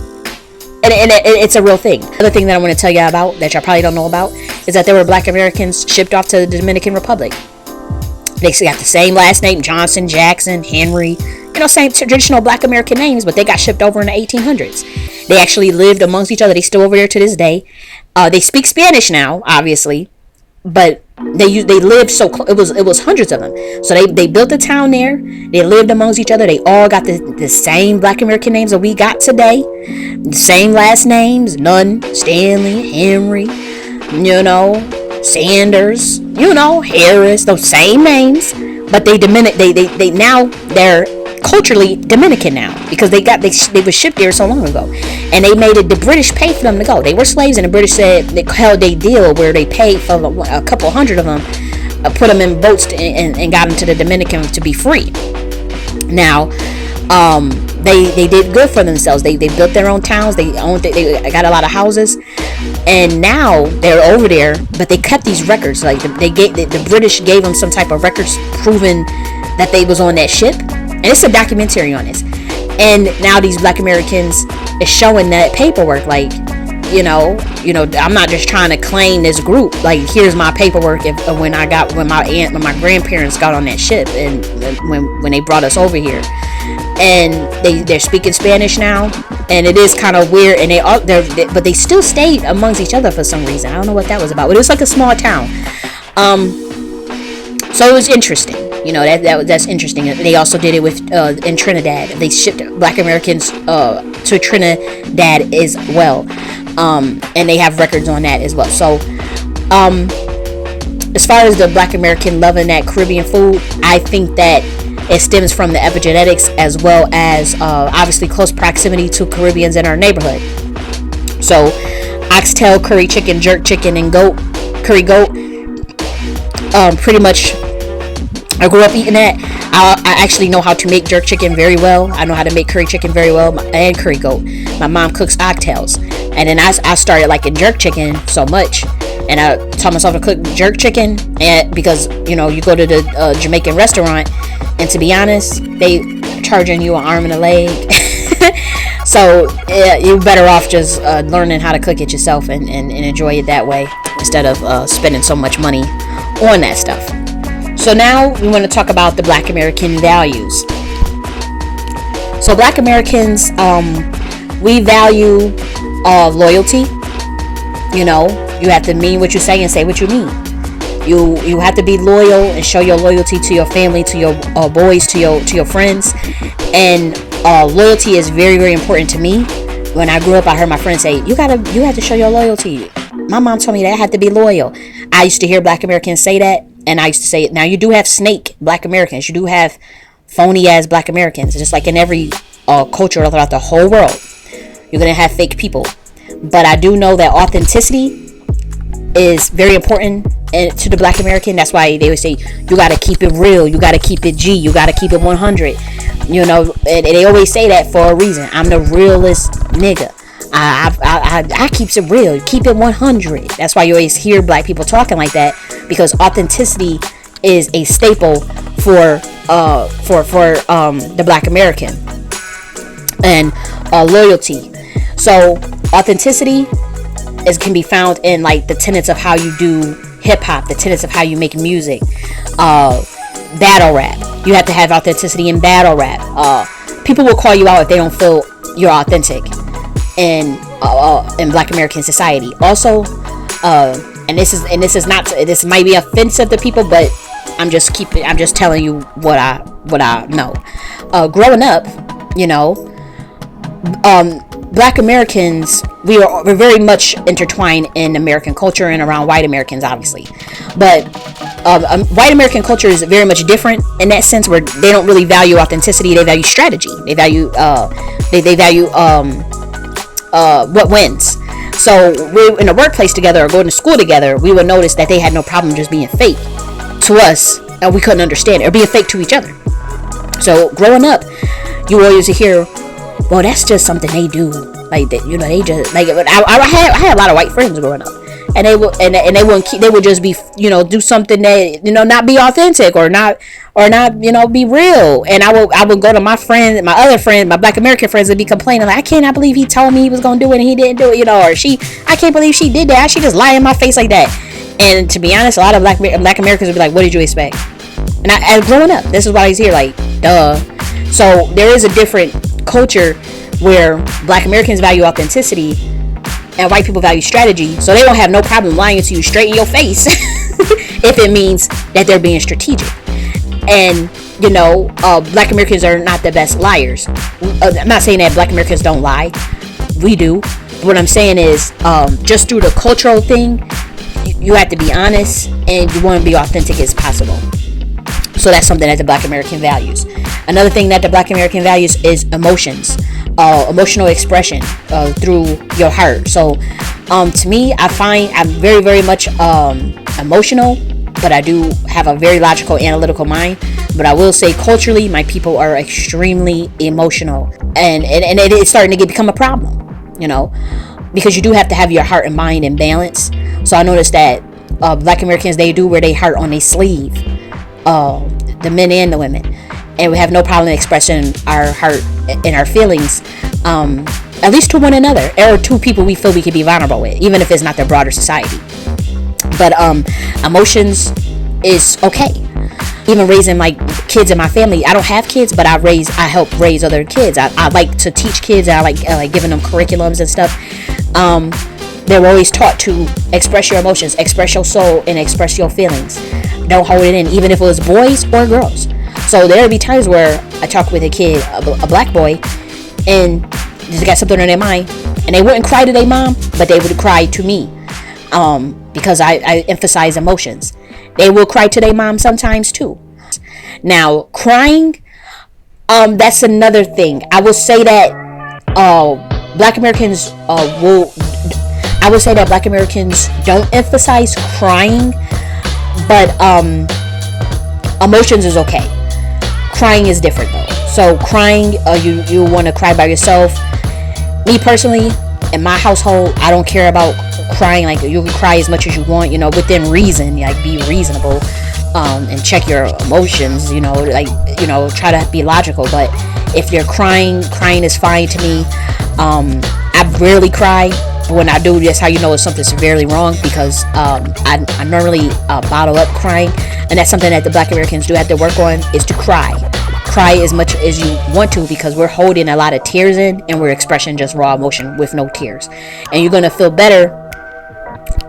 it's a real thing. Another thing that I want to tell you about that y'all probably don't know about is that there were Black Americans shipped off to the Dominican Republic. They got the same last name, Johnson, Jackson, Henry, same traditional Black American names, but they got shipped over in the 1800s. They actually lived amongst each other. They still over there to this day. They speak Spanish now, obviously, but they lived so close. It was hundreds of them. So they built a town there. They lived amongst each other. They all got the same Black American names that we got today. The same last names: Nunn, Stanley, Henry, Sanders, Harris. Those same names, but they now they're culturally Dominican now because they were shipped there so long ago, and they made it. The British paid for them to go. They were slaves, and the British said they held a deal where they paid for a couple hundred of them, put them in boats and got them to the Dominican to be free. Now, they did good for themselves. They built their own towns. They got a lot of houses, and now they're over there. But they kept these records. Like the British gave them some type of records proving that they was on that ship. And it's a documentary on this. And now these Black Americans is showing that paperwork. Like, I'm not just trying to claim this group. Like, here's my paperwork when my grandparents got on that ship and when they brought us over here. And they're speaking Spanish now, and it is kind of weird. And but they still stayed amongst each other for some reason. I don't know what that was about. But it was like a small town. So it was interesting. That's interesting. They also did it with in Trinidad. They shipped Black Americans to Trinidad as well, and they have records on that as well. So, as far as the Black American loving that Caribbean food, I think that it stems from the epigenetics as well as obviously close proximity to Caribbeans in our neighborhood. So, oxtail, curry chicken, jerk chicken, and curry goat. Pretty much. I grew up eating that. I actually know how to make jerk chicken very well. I know how to make curry chicken very well and curry goat. My mom cooks oxtails, and then I started liking jerk chicken so much, and I taught myself to cook jerk chicken. And because you go to the Jamaican restaurant, and to be honest, they charging you an arm and a leg. So you're better off just learning how to cook it yourself and enjoy it that way instead of spending so much money on that stuff. So now we want to talk about the Black American values. So Black Americans, we value loyalty. You have to mean what you say and say what you mean. You have to be loyal and show your loyalty to your family, to your boys, to your friends. And loyalty is very, very important to me. When I grew up, I heard my friends say, you have to show your loyalty. My mom told me that I had to be loyal. I used to hear Black Americans say that. And I used to say it. Now you do have snake Black Americans. You do have phony ass Black Americans. Just like in every culture throughout the whole world, you're gonna have fake people. But I do know that authenticity is very important to the Black American. That's why they always say you gotta keep it real. You gotta keep it G. You gotta keep it 100. And they always say that for a reason. I'm the realest nigga. I keeps it real. Keep it 100. That's why you always hear Black people talking like that, because authenticity is a staple for the Black American, and loyalty. So authenticity can be found in like the tenets of how you do hip hop, the tenets of how you make music, battle rap. You have to have authenticity in battle rap. People will call you out if they don't feel you're authentic in Black American society. Also, and this might be offensive to people, but I'm just telling you what I know. Growing up, Black Americans, we're very much intertwined in American culture and around white Americans, obviously. But white American culture is very much different in that sense, where they don't really value authenticity. They value strategy. They value what wins. So we're in the workplace together or going to school together, we would notice that they had no problem just being fake to us, and we couldn't understand it, or being fake to each other. So growing up, you always hear, well, that's just something they do, like that. They just like. I had a lot of white friends growing up, and they wouldn't keep, they would just be, do something that, not be authentic, or not, be real. And I would go to my friend, my other friend, my Black American friends, and be complaining like, I cannot believe he told me he was gonna do it and he didn't do it, or I can't believe she did that. She just lied in my face like that. And to be honest, a lot of Black Americans would be like, what did you expect? And I growing up, this is why he's here, like, duh. So there is a different culture where Black Americans value authenticity and white people value strategy. So they don't have no problem lying to you straight in your face if it means that they're being strategic. And Black Americans are not the best liars. I'm not saying that Black Americans don't lie. We do. What I'm saying is, just through the cultural thing, you have to be honest and you want to be authentic as possible. So that's something that the Black American values. Another thing that the Black American values is emotions, emotional expression through your heart. So to me, I find I'm very, very much emotional, but I do have a very logical, analytical mind. But I will say, culturally, my people are extremely emotional, and it is starting to become a problem, because you do have to have your heart and mind in balance. So I noticed that Black Americans, they do wear their heart on their sleeve, the men and the women, and we have no problem expressing our heart and our feelings, at least to one another, or to people we feel we can be vulnerable with, even if it's not the broader society. But emotions is okay. Even raising my kids in my family, I don't have kids, but I help raise other kids. I like to teach kids. I like giving them curriculums and stuff. They were always taught to express your emotions, express your soul, and express your feelings. Don't hold it in, even if it was boys or girls. So there would be times where I talk with a kid, a Black boy, and they got something on their mind, and they wouldn't cry to their mom, but they would cry to me, because I emphasize emotions. They will cry to their mom sometimes too. Now, crying, that's another thing. I will say that Black Americans I would say that Black Americans don't emphasize crying, but emotions is okay. Crying is different though. So crying, you want to cry by yourself. Me personally, in my household, I don't care about crying. Like, you can cry as much as you want, within reason. Like, be reasonable, and check your emotions. Try to be logical. But if you're crying is fine to me. I rarely cry. But when I do, that's how you know it's something severely wrong, because I normally bottle up crying, and that's something that the Black Americans do have to work on, is to cry as much as you want to, because we're holding a lot of tears in and we're expressing just raw emotion with no tears. And you're gonna feel better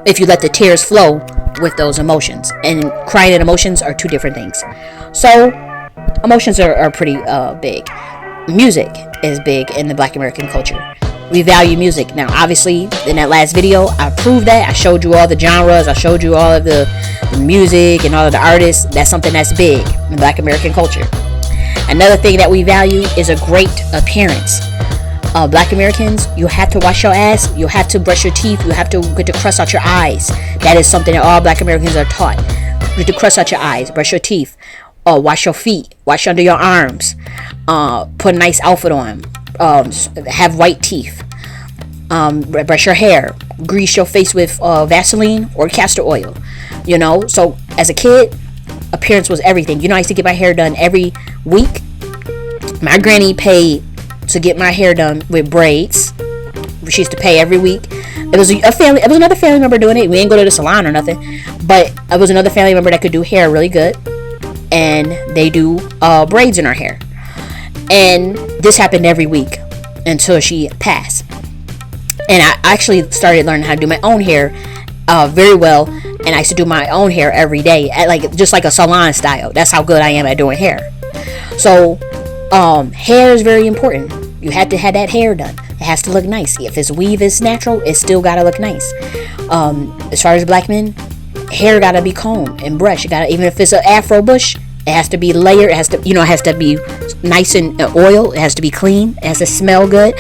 if you let the tears flow with those emotions. And crying and emotions are two different things. So emotions are pretty big. Music is big in the Black American culture. We value music. Now, obviously, in that last video, I proved that. I showed you all the genres. I showed you all of the music and all of the artists. That's something that's big in Black American culture. Another thing that we value is a great appearance. Black Americans, you have to wash your ass. You have to brush your teeth. You have to get the crust out your eyes. That is something that all Black Americans are taught. Get the crust out your eyes. Brush your teeth. Wash your feet. Wash under your arms. Put a nice outfit on. Have white teeth. Brush your hair. Grease your face with Vaseline or castor oil. So as a kid, appearance was everything. I used to get my hair done every week. My granny paid to get my hair done with braids. She used to pay every week. It was another family member doing it. We didn't go to the salon or nothing, but it was another family member that could do hair really good, and they do braids in her hair. And this happened every week until she passed. And I actually started learning how to do my own hair very well. And I used to do my own hair every day, just like a salon style. That's how good I am at doing hair. So hair is very important. You have to have that hair done. It has to look nice. If it's weave is natural, it still gotta look nice. As far as Black men, hair gotta be combed and brushed. Even if it's an afro bush, it has to be layered. It has to be nice and oiled. It has to be clean. It has to smell good.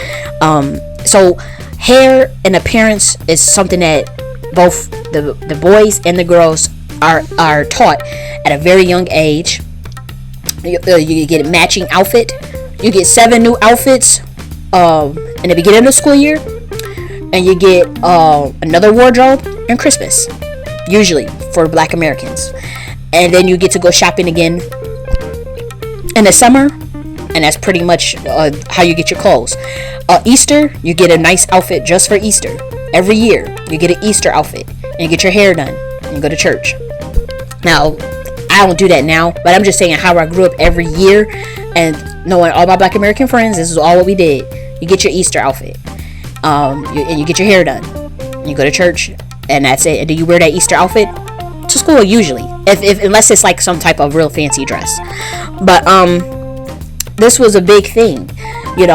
So hair and appearance is something that both the boys and the girls are taught at a very young age. You get a matching outfit. You get 7 new outfits in the beginning of the school year. and you get another wardrobe and Christmas, usually for Black Americans. And then you get to go shopping again in the summer, and that's pretty much how you get your clothes. Easter, you get a nice outfit just for Easter. Every year you get an Easter outfit, and you get your hair done and you go to church. Now I don't do that now, but I'm just saying how I grew up every year, and knowing all my Black American friends, this is all what we did. You get your Easter outfit, and you get your hair done, you go to church, and that's it. And do you wear that Easter outfit to school usually, if unless it's like some type of real fancy dress. But this was a big thing, and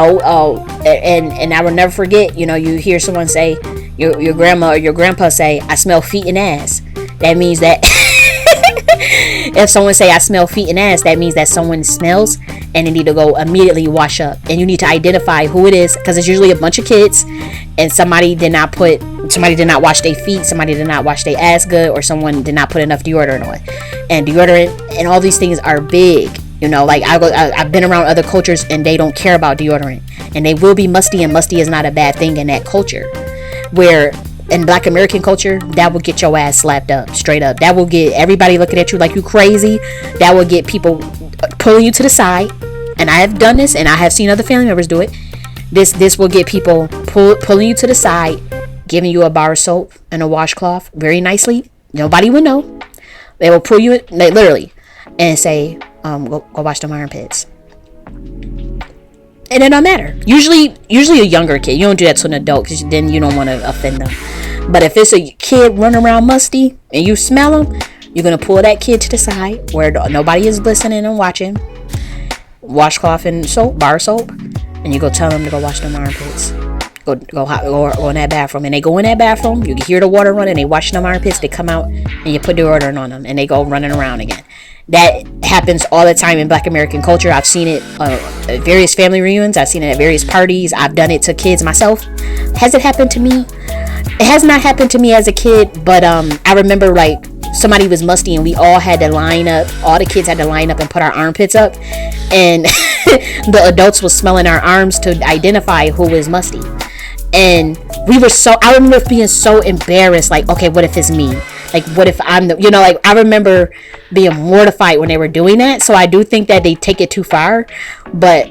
I will never forget, you hear someone say, your grandma or your grandpa say, I smell feet and ass. That means that if someone say I smell feet and ass, that means that someone smells and they need to go immediately wash up, and you need to identify who it is, because it's usually a bunch of kids, and somebody did not wash their feet, somebody did not wash their ass good, or someone did not put enough deodorant on. And deodorant and all these things are big. Like I've been around other cultures and they don't care about deodorant, and they will be musty, and musty is not a bad thing in that culture. Where in Black American culture, that will get your ass slapped up, straight up. That will get everybody looking at you like you crazy. That will get people pulling you to the side. And I have done this, and I have seen other family members do it. This will get people pulling you to the side, giving you a bar of soap and a washcloth very nicely. Nobody would know. They will pull you literally and say, go wash them armpits. And it don't matter. Usually a younger kid. You don't do that to an adult, because then you don't want to offend them. But if it's a kid running around musty and you smell them, you're going to pull that kid to the side where nobody is listening and watching. Washcloth and soap, bar soap, and you go tell them to go wash them armpits. Go in that bathroom, and they go in that bathroom. You can hear the water running. They wash them armpits. They come out, and you put deodorant on them, and they go running around again. That happens all the time in Black American culture. I've seen it at various family reunions. I've seen it at various parties. I've done it to kids myself. Has it happened to me? It has not happened to me as a kid, but I remember like somebody was musty, and we all had to line up. All the kids had to line up and put our armpits up, and the adults was smelling our arms to identify who was musty. And I remember being so embarrassed, like, okay, what if it's me? Like, what if I'm I remember being mortified when they were doing that. So I do think that they take it too far, but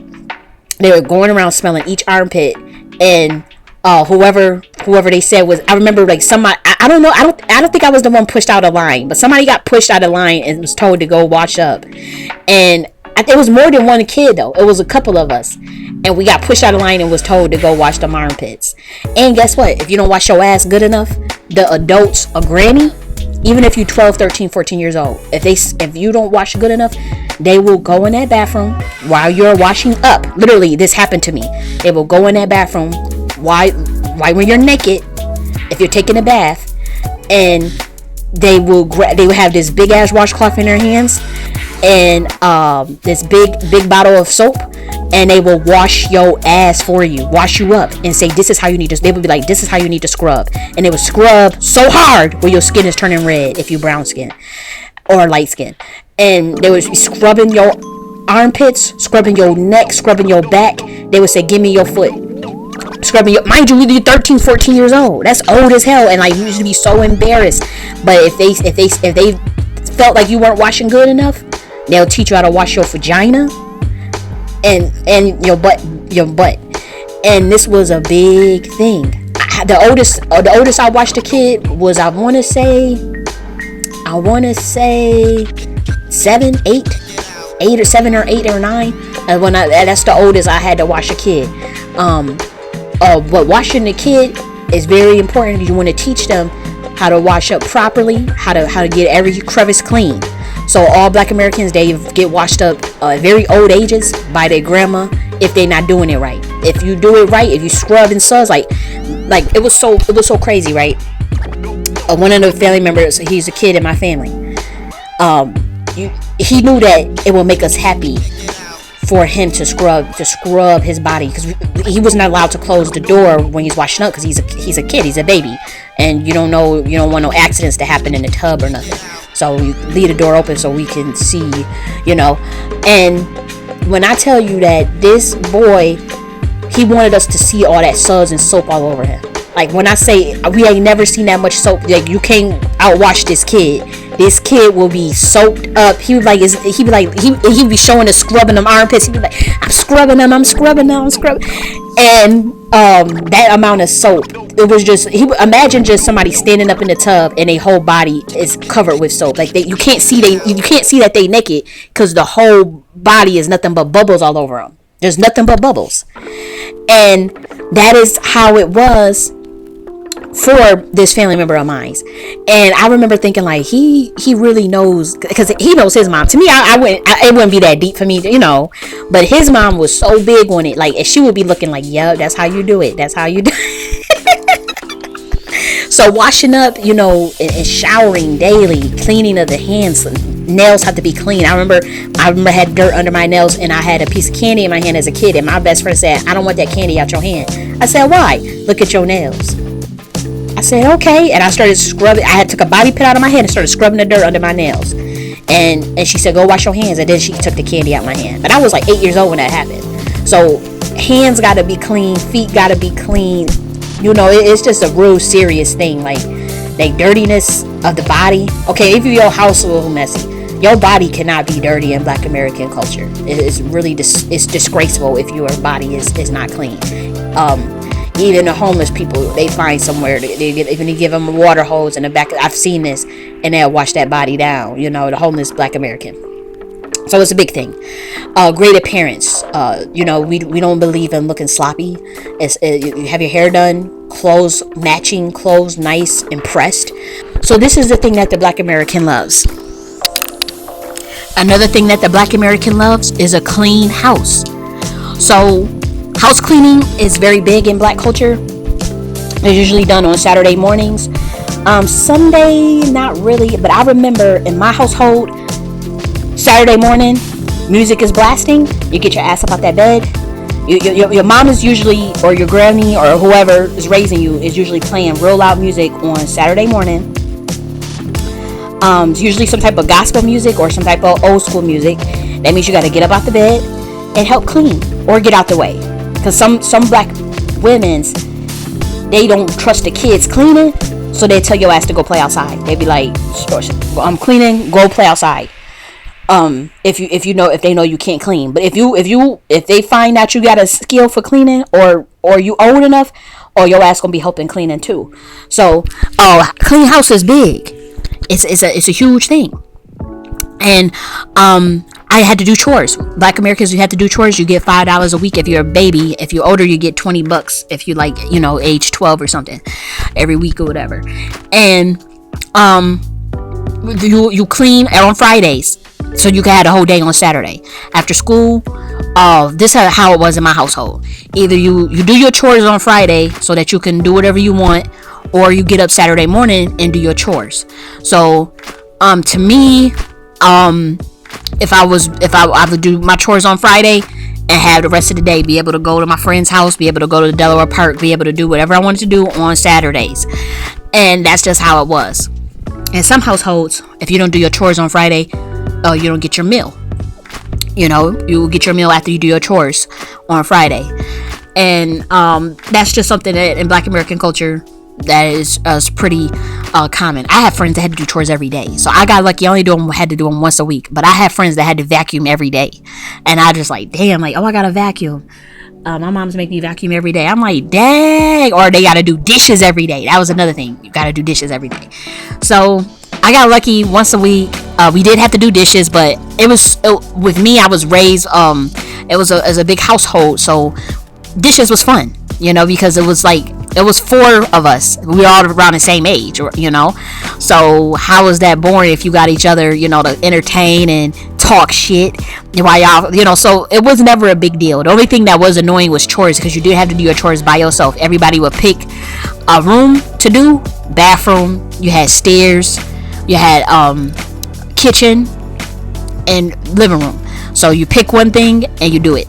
they were going around smelling each armpit, and whoever they said was, I remember like somebody, I don't know, I don't think I was the one pushed out of line, but somebody got pushed out of line and was told to go wash up. And it was more than one kid though. It was a couple of us, and we got pushed out of line and was told to go wash them armpits. And guess what? If you don't wash your ass good enough, the adults, a granny, even if you 12, 13, 14 years old, if you don't wash good enough, they will go in that bathroom while you're washing up. Literally, this happened to me. They will go in that bathroom while when you're naked, if you're taking a bath, and they will have this big ass washcloth in their hands, and this big bottle of soap, and they will wash your ass for you, wash you up, and say, this is how you need to, they would be like, this is how you need to scrub. And they would scrub so hard where your skin is turning red if you brown skin or light skin. And they would be scrubbing your armpits, scrubbing your neck, scrubbing your back. They would say, give me your foot. Scrubbing your, mind you, you're 13, 14 years old. That's old as hell. And like, you used to be so embarrassed. But if they felt like you weren't washing good enough, they'll teach you how to wash your vagina and your butt. And this was a big thing. The oldest I watched a kid was, I want to say 7, 8 or 7 or 8 or 9. And that's the oldest I had to wash a kid. But washing the kid is very important. You want to teach them how to wash up properly, how to get every crevice clean. So all Black Americans, they get washed up at very old ages by their grandma if they're not doing it right. If you do it right, if you scrub and suds, like it was so crazy, right? One of the family members, he's a kid in my family. He knew that it will make us happy for him to scrub his body, because he was not allowed to close the door when he's washing up, because he's a kid, he's a baby, and you don't want no accidents to happen in the tub or nothing. So you leave the door open so we can see, And when I tell you that this boy, he wanted us to see all that suds and soap all over him. Like when I say we ain't never seen that much soap, like you can't outwash this kid. This kid will be soaked up. He would he be showing us scrubbing them armpits. He'd be like, I'm scrubbing them, I'm scrubbing them, I'm scrubbing. And that amount of soap, it was just, imagine just somebody standing up in the tub and their whole body is covered with soap. Like you can't see that they naked because the whole body is nothing but bubbles all over them. There's nothing but bubbles. And that is how it was for this family member of mine. And I remember thinking like he really knows, because he knows his mom. To me, it wouldn't be that deep for me, but his mom was so big on it. Like, and she would be looking like, yeah, that's how you do it, that's how you do it. So washing up, and showering daily, cleaning of the hands, nails have to be clean. I remember I had dirt under my nails, and I had a piece of candy in my hand as a kid, and my best friend said, I don't want that candy out your hand. I said, why? Look at your nails. I said, okay. And I started scrubbing. I had took a body pit out of my hand and started scrubbing the dirt under my nails. And she said, go wash your hands. And then she took the candy out my hand. But I was like 8 years old when that happened. So hands got to be clean. Feet got to be clean. It's just a real serious thing. Like dirtiness of the body. Okay, if your house is a little messy, your body cannot be dirty in Black American culture. It's really it's disgraceful if your body is not clean. Even the homeless people, they find somewhere even to give them a water hose in the back. I've seen this, and they'll wash that body down. The homeless Black American. So it's a big thing. Great appearance. We don't believe in looking sloppy. You have your hair done, matching clothes, nice and pressed. So this is the thing that the Black American loves. Another thing that the Black American loves is a clean house. So house cleaning is very big in Black culture. It's usually done on Saturday mornings. Sunday, not really, but I remember in my household, Saturday morning, music is blasting. You get your ass up out that bed. Your mom is usually, or your granny, or whoever is raising you, is usually playing real loud music on Saturday morning. It's usually some type of gospel music or some type of old school music. That means you got to get up out the bed and help clean or get out the way. Because some Black women's, they don't trust the kids cleaning, so they tell your ass to go play outside. They be like, I'm cleaning, go play outside. If they know you can't clean. But if they find out you got a skill for cleaning, or you old enough, or your ass gonna be helping cleaning too. So clean house is big. It's a huge thing. And I had to do chores. Black Americans, you had to do chores. You get $5 a week if you're a baby. If you're older, you get $20 if you age 12 or something, every week or whatever. And you clean on Fridays, so you can have the whole day on Saturday after school. This is how it was in my household. Either you do your chores on Friday so that you can do whatever you want, or you get up Saturday morning and do your chores. So to me, if I would do my chores on Friday and have the rest of the day, be able to go to my friend's house, be able to go to the Delaware Park, be able to do whatever I wanted to do on Saturdays. And that's just how it was. In some households, if you don't do your chores on Friday, you don't get your meal. You will get your meal after you do your chores on Friday. And that's just something that in Black American culture that is pretty common. I have friends that had to do chores every day, so I got lucky. I only had to do them once a week, but I have friends that had to vacuum every day, and I just like, damn, like, oh, I gotta vacuum. My mom's make me vacuum every day. I'm like, dang. Or they gotta do dishes every day. That was another thing. You gotta do dishes every day. So I got lucky once a week. We did have to do dishes, but with me, I was raised. It was a big household, so dishes was fun. Because it was 4 of us. We were all around the same age, so how was that boring if you got each other, to entertain and talk shit while y'all, so it was never a big deal. The only thing that was annoying was chores, because you did have to do your chores by yourself. Everybody would pick a room to do, bathroom, you had stairs, you had kitchen and living room. So you pick one thing and you do it.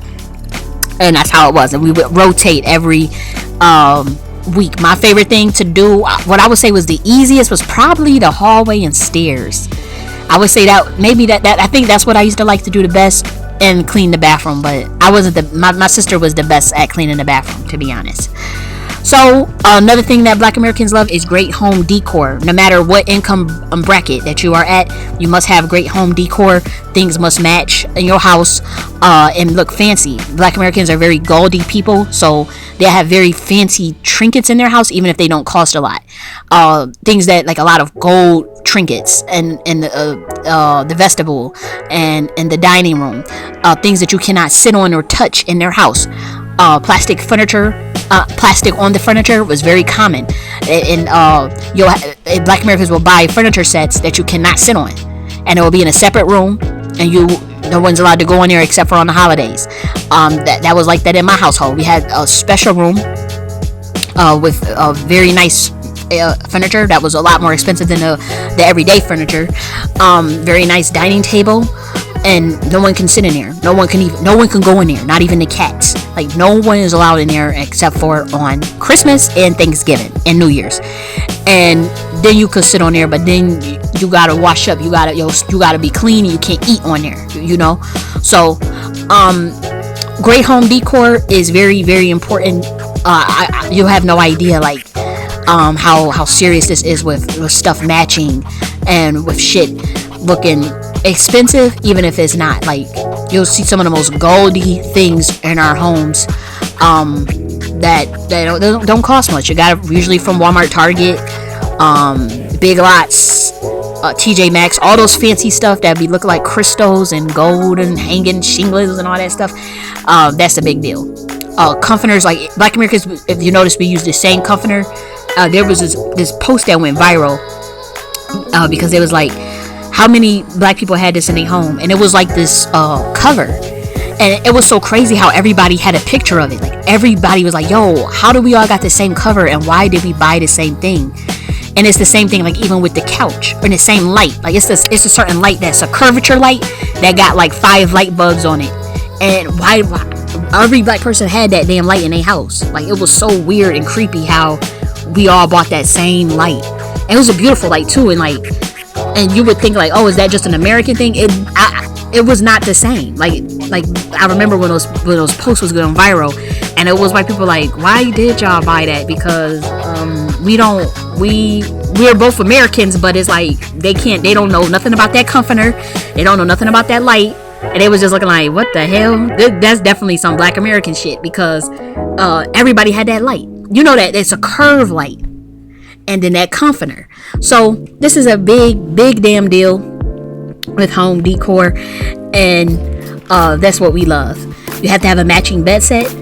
And that's how it was. And we would rotate every week. My favorite thing to do, what I would say was the easiest, was probably the hallway and stairs. I would say that maybe that I think that's what I used to like to do the best, and clean the bathroom. But I wasn't my sister was the best at cleaning the bathroom, to be honest. So another thing that Black Americans love is great home decor. No matter what income bracket that you are at, you must have great home decor. Things must match in your house and look fancy. Black Americans are very gaudy people, so they have very fancy trinkets in their house, even if they don't cost a lot. Things that like a lot of gold trinkets and the vestibule and the dining room. Things that you cannot sit on or touch in their house. Plastic furniture, plastic on the furniture was very common, and Black Americans will buy furniture sets that you cannot sit on, and it will be in a separate room, and no one's allowed to go in there except for on the holidays. That was like that in my household. We had a special room with very nice furniture that was a lot more expensive than the everyday furniture. Very nice dining table. And no one can sit in there. No one can go in there. Not even the cats. Like, no one is allowed in there except for on Christmas and Thanksgiving and New Year's. And then you could sit on there, but then you gotta wash up. You gotta be clean. You can't eat on there. So, great home decor is very, very important. You have no idea, like, how serious this is with stuff matching and with shit looking expensive, even if it's not. Like, you'll see some of the most gaudy things in our homes that don't cost much. You got it usually from Walmart, Target, Big Lots, TJ Maxx, all those fancy stuff that be looking like crystals and gold and hanging shingles and all that stuff. That's a big deal. Comforters, like Black Americans, if you notice, we use the same comforter. There was this post that went viral because it was like, how many Black people had this in their home, and it was like this cover, and it was so crazy how everybody had a picture of it. Like, everybody was like, yo, how do we all got the same cover, and why did we buy the same thing? And it's the same thing, like, even with the couch, or the same light. Like, it's a certain light that's a curvature light that got like 5 light bulbs on it, and why every Black person had that damn light in their house. Like, it was so weird and creepy how we all bought that same light. And it was a beautiful light too, and you would think like, oh, is that just an American thing? It was not the same. Like I remember when those posts was going viral, and it was like people like, why did y'all buy that? Because we're both Americans, but it's like they don't know nothing about that comforter, they don't know nothing about that light, and they was just looking like, what the hell? That's definitely some Black American shit, because everybody had that light. You know that it's a curved light. And then that comforter. So this is a big damn deal with home decor, and that's what we love. You have to have a matching bed set.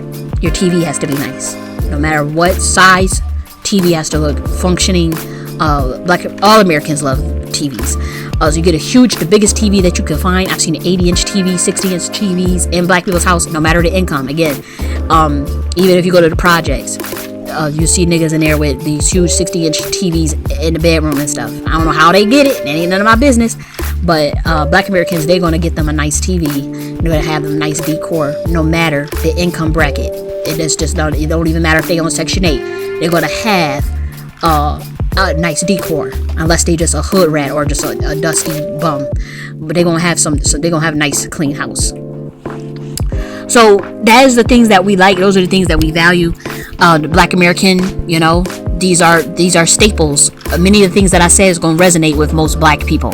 Your TV has to be nice. No matter what size, TV has to look functioning. All Americans love TVs. So you get the biggest TV that you can find. I've seen an 80-inch TV, 60-inch TVs in Black people's house, no matter the income. Again, even if you go to the projects, you see niggas in there with these huge 60-inch TVs in the bedroom and stuff. I don't know how they get it. That ain't none of my business. But Black Americans, they're going to get them a nice TV. They're going to have them nice decor, no matter the income bracket. It don't even matter if they on Section 8. They're going to have a nice decor, unless they just a hood rat or just a dusty bum. But they're going to have they're going to have a nice, clean house. So that is the things that we like. Those are the things that we value. The Black American, these are staples. Many of the things that I say is going to resonate with most Black people.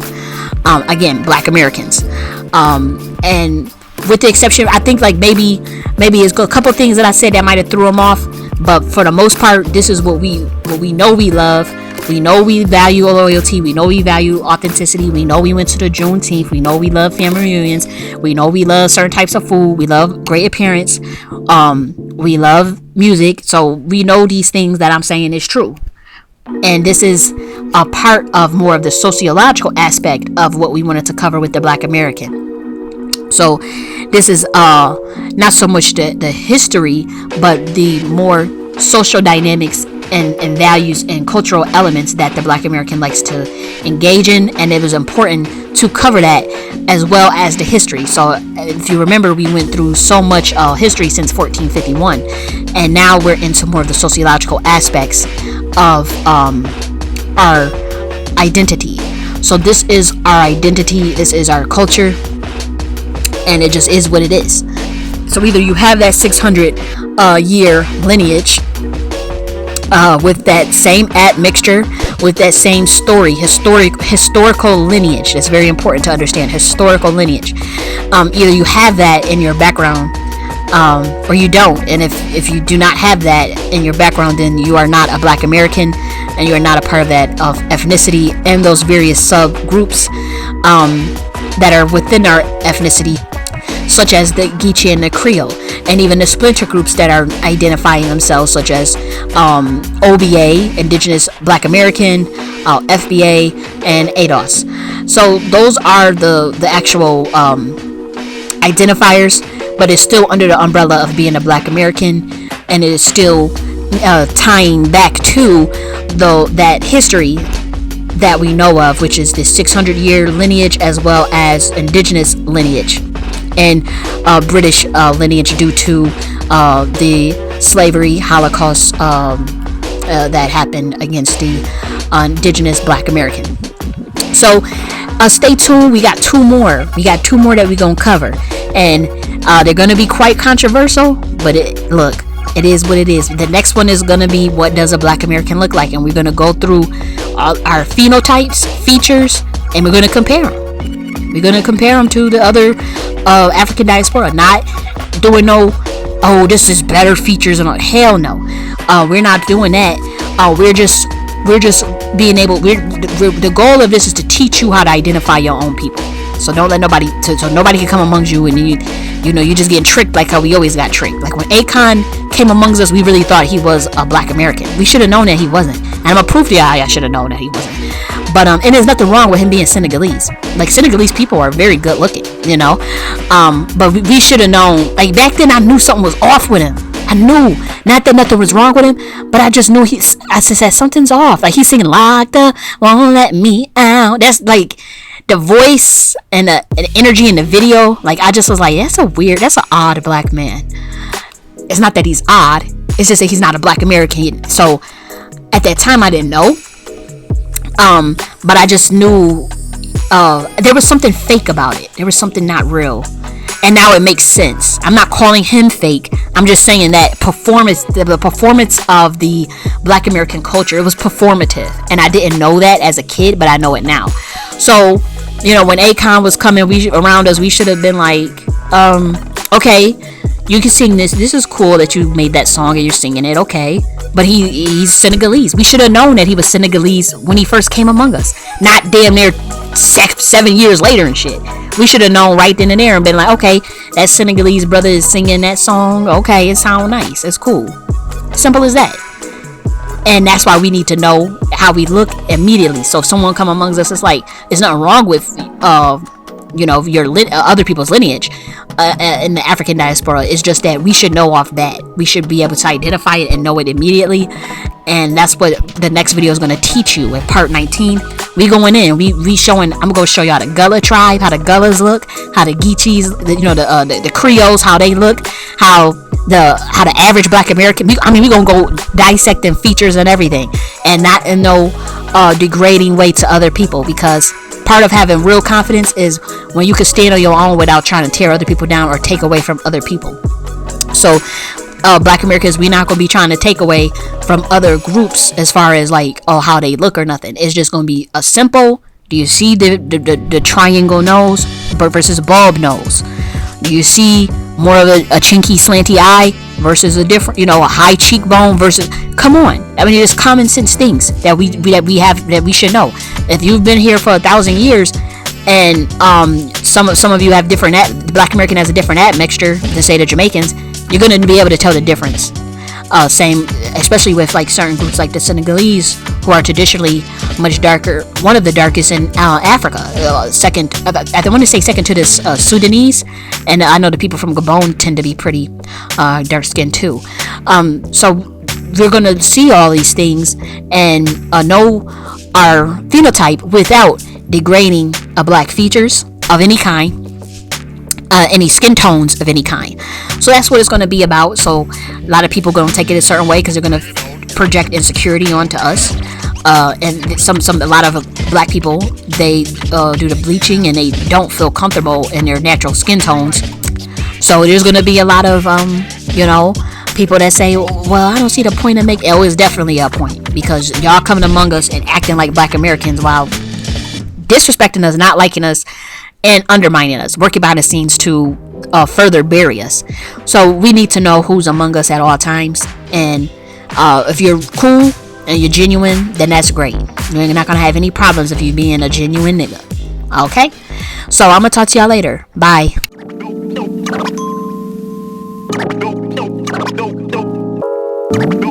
Again, Black Americans. And with the exception, I think like maybe it's a couple things that I said that might have threw them off. But for the most part, this is what we know we love. We know we value loyalty. We know we value authenticity. We know we went to the Juneteenth. We know we love family reunions. We know we love certain types of food. We love great appearance. We love music. So we know these things that I'm saying is true. And this is a part of more of the sociological aspect of what we wanted to cover with the Black American. So this is not so much the history, but the more social dynamics and values and cultural elements that the Black American likes to engage in, and it was important to cover that as well as the history. So if you remember, we went through so much history since 1451, and now we're into more of the sociological aspects of our identity. So this is our identity, this is our culture, and it just is what it is. So either you have that 600 year lineage, with that same admixture, with that same historical lineage. That's very important to understand. Historical lineage. Either you have that in your background, or you don't. And if you do not have that in your background, then you are not a Black American, and you are not a part of that of ethnicity and those various subgroups that are within our ethnicity, such as the Geechee and the Creole, and even the splinter groups that are identifying themselves, such as OBA, Indigenous Black American, FBA, and ADOS. So those are the actual identifiers, but it's still under the umbrella of being a Black American, and it is still tying back to that history that we know of, which is the 600-year lineage, as well as Indigenous lineage and British lineage, due to the slavery Holocaust that happened against the Indigenous Black American. So stay tuned. We got two more that we're gonna cover, and they're gonna be quite controversial, but it is what it is. The next one is going to be, what does a Black American look like? And we're going to go through our phenotypes, features, and we're going to compare them. We're going to compare them to the other African diaspora. Not doing this is better features and all. Hell no. We're not doing that. We're just being able. The goal of this is to teach you how to identify your own people. So don't let nobody, so nobody can come amongst you and you just getting tricked like how we always got tricked. Like when Akon came amongst us, we really thought he was a Black American. We should have known that he wasn't. And I'm gonna prove to you I should have known that he wasn't. But and there's nothing wrong with him being Senegalese. Like, Senegalese people are very good looking, but we should have known. Like, back then I knew something was off with him. I knew, not that nothing was wrong with him, but I just knew I just said something's off. Like, he's singing "Locked Up, Won't Let Me Out." That's like the voice and the energy in the video. Like, I just was like, that's an odd Black man. It's not that he's odd, it's just that he's not a Black American. So at that time I didn't know, but I just knew there was something fake about it. There was something not real, and now it makes sense. I'm not calling him fake. I'm just saying that the performance of the Black American culture, it was performative, and I didn't know that as a kid, but I know it now. So when Akon was coming around us, we should have been like, okay, you can sing this. This is cool that you made that song and you're singing it, okay. But he's Senegalese. We should have known that he was Senegalese when he first came among us. Not damn near 7 years later and shit. We should have known right then and there and been like, okay, that Senegalese brother is singing that song. Okay, it sounds nice. It's cool. Simple as that. And that's why we need to know how we look immediately. So if someone come amongst us, it's like, there's nothing wrong with your other people's lineage in the African diaspora. It's just that we should know off bat. We should be able to identify it and know it immediately. And that's what the next video is going to teach you. In part 19, we going in, we showing. I'm going to show you how the Gullah tribe, how the Gullahs look, how the Geechees, the Creoles, how they look, how the average Black American. We gonna go dissecting features and everything, and not in no degrading way to other people, because part of having real confidence is when you can stand on your own without trying to tear other people down or take away from other people. So Black Americans, we're not going to be trying to take away from other groups as far as like, how they look or nothing. It's just going to be a simple, do you see the triangle nose versus bulb nose? Do you see more of a chinky slanty eye versus a different, a high cheekbone versus, come on. I mean, it's common sense things that we should know. If you've been here for 1,000 years and some of you have different, the Black American has a different admixture than say the Jamaicans, you're going to be able to tell the difference. Same, especially with like certain groups like the Senegalese, who are traditionally much darker, one of the darkest in Africa. Second, I want to say second to the Sudanese, and I know the people from Gabon tend to be pretty dark skinned too. So we're gonna see all these things and know our phenotype without degrading Black features of any kind. Any skin tones of any kind. So that's what it's going to be about. So a lot of people are going to take it a certain way because they're going to project insecurity onto us. And a lot of Black people, they do the bleaching and they don't feel comfortable in their natural skin tones. So there's going to be a lot of People that say, well, I don't see the point of making. Oh, it's definitely a point, because y'all coming among us and acting like Black Americans while disrespecting us, not liking us, and undermining us, working behind the scenes to further bury us. So we need to know who's among us at all times. And if you're cool and you're genuine, then that's great. You're not gonna have any problems if you being a genuine nigga. Okay? So I'm gonna talk to y'all later. Bye. No.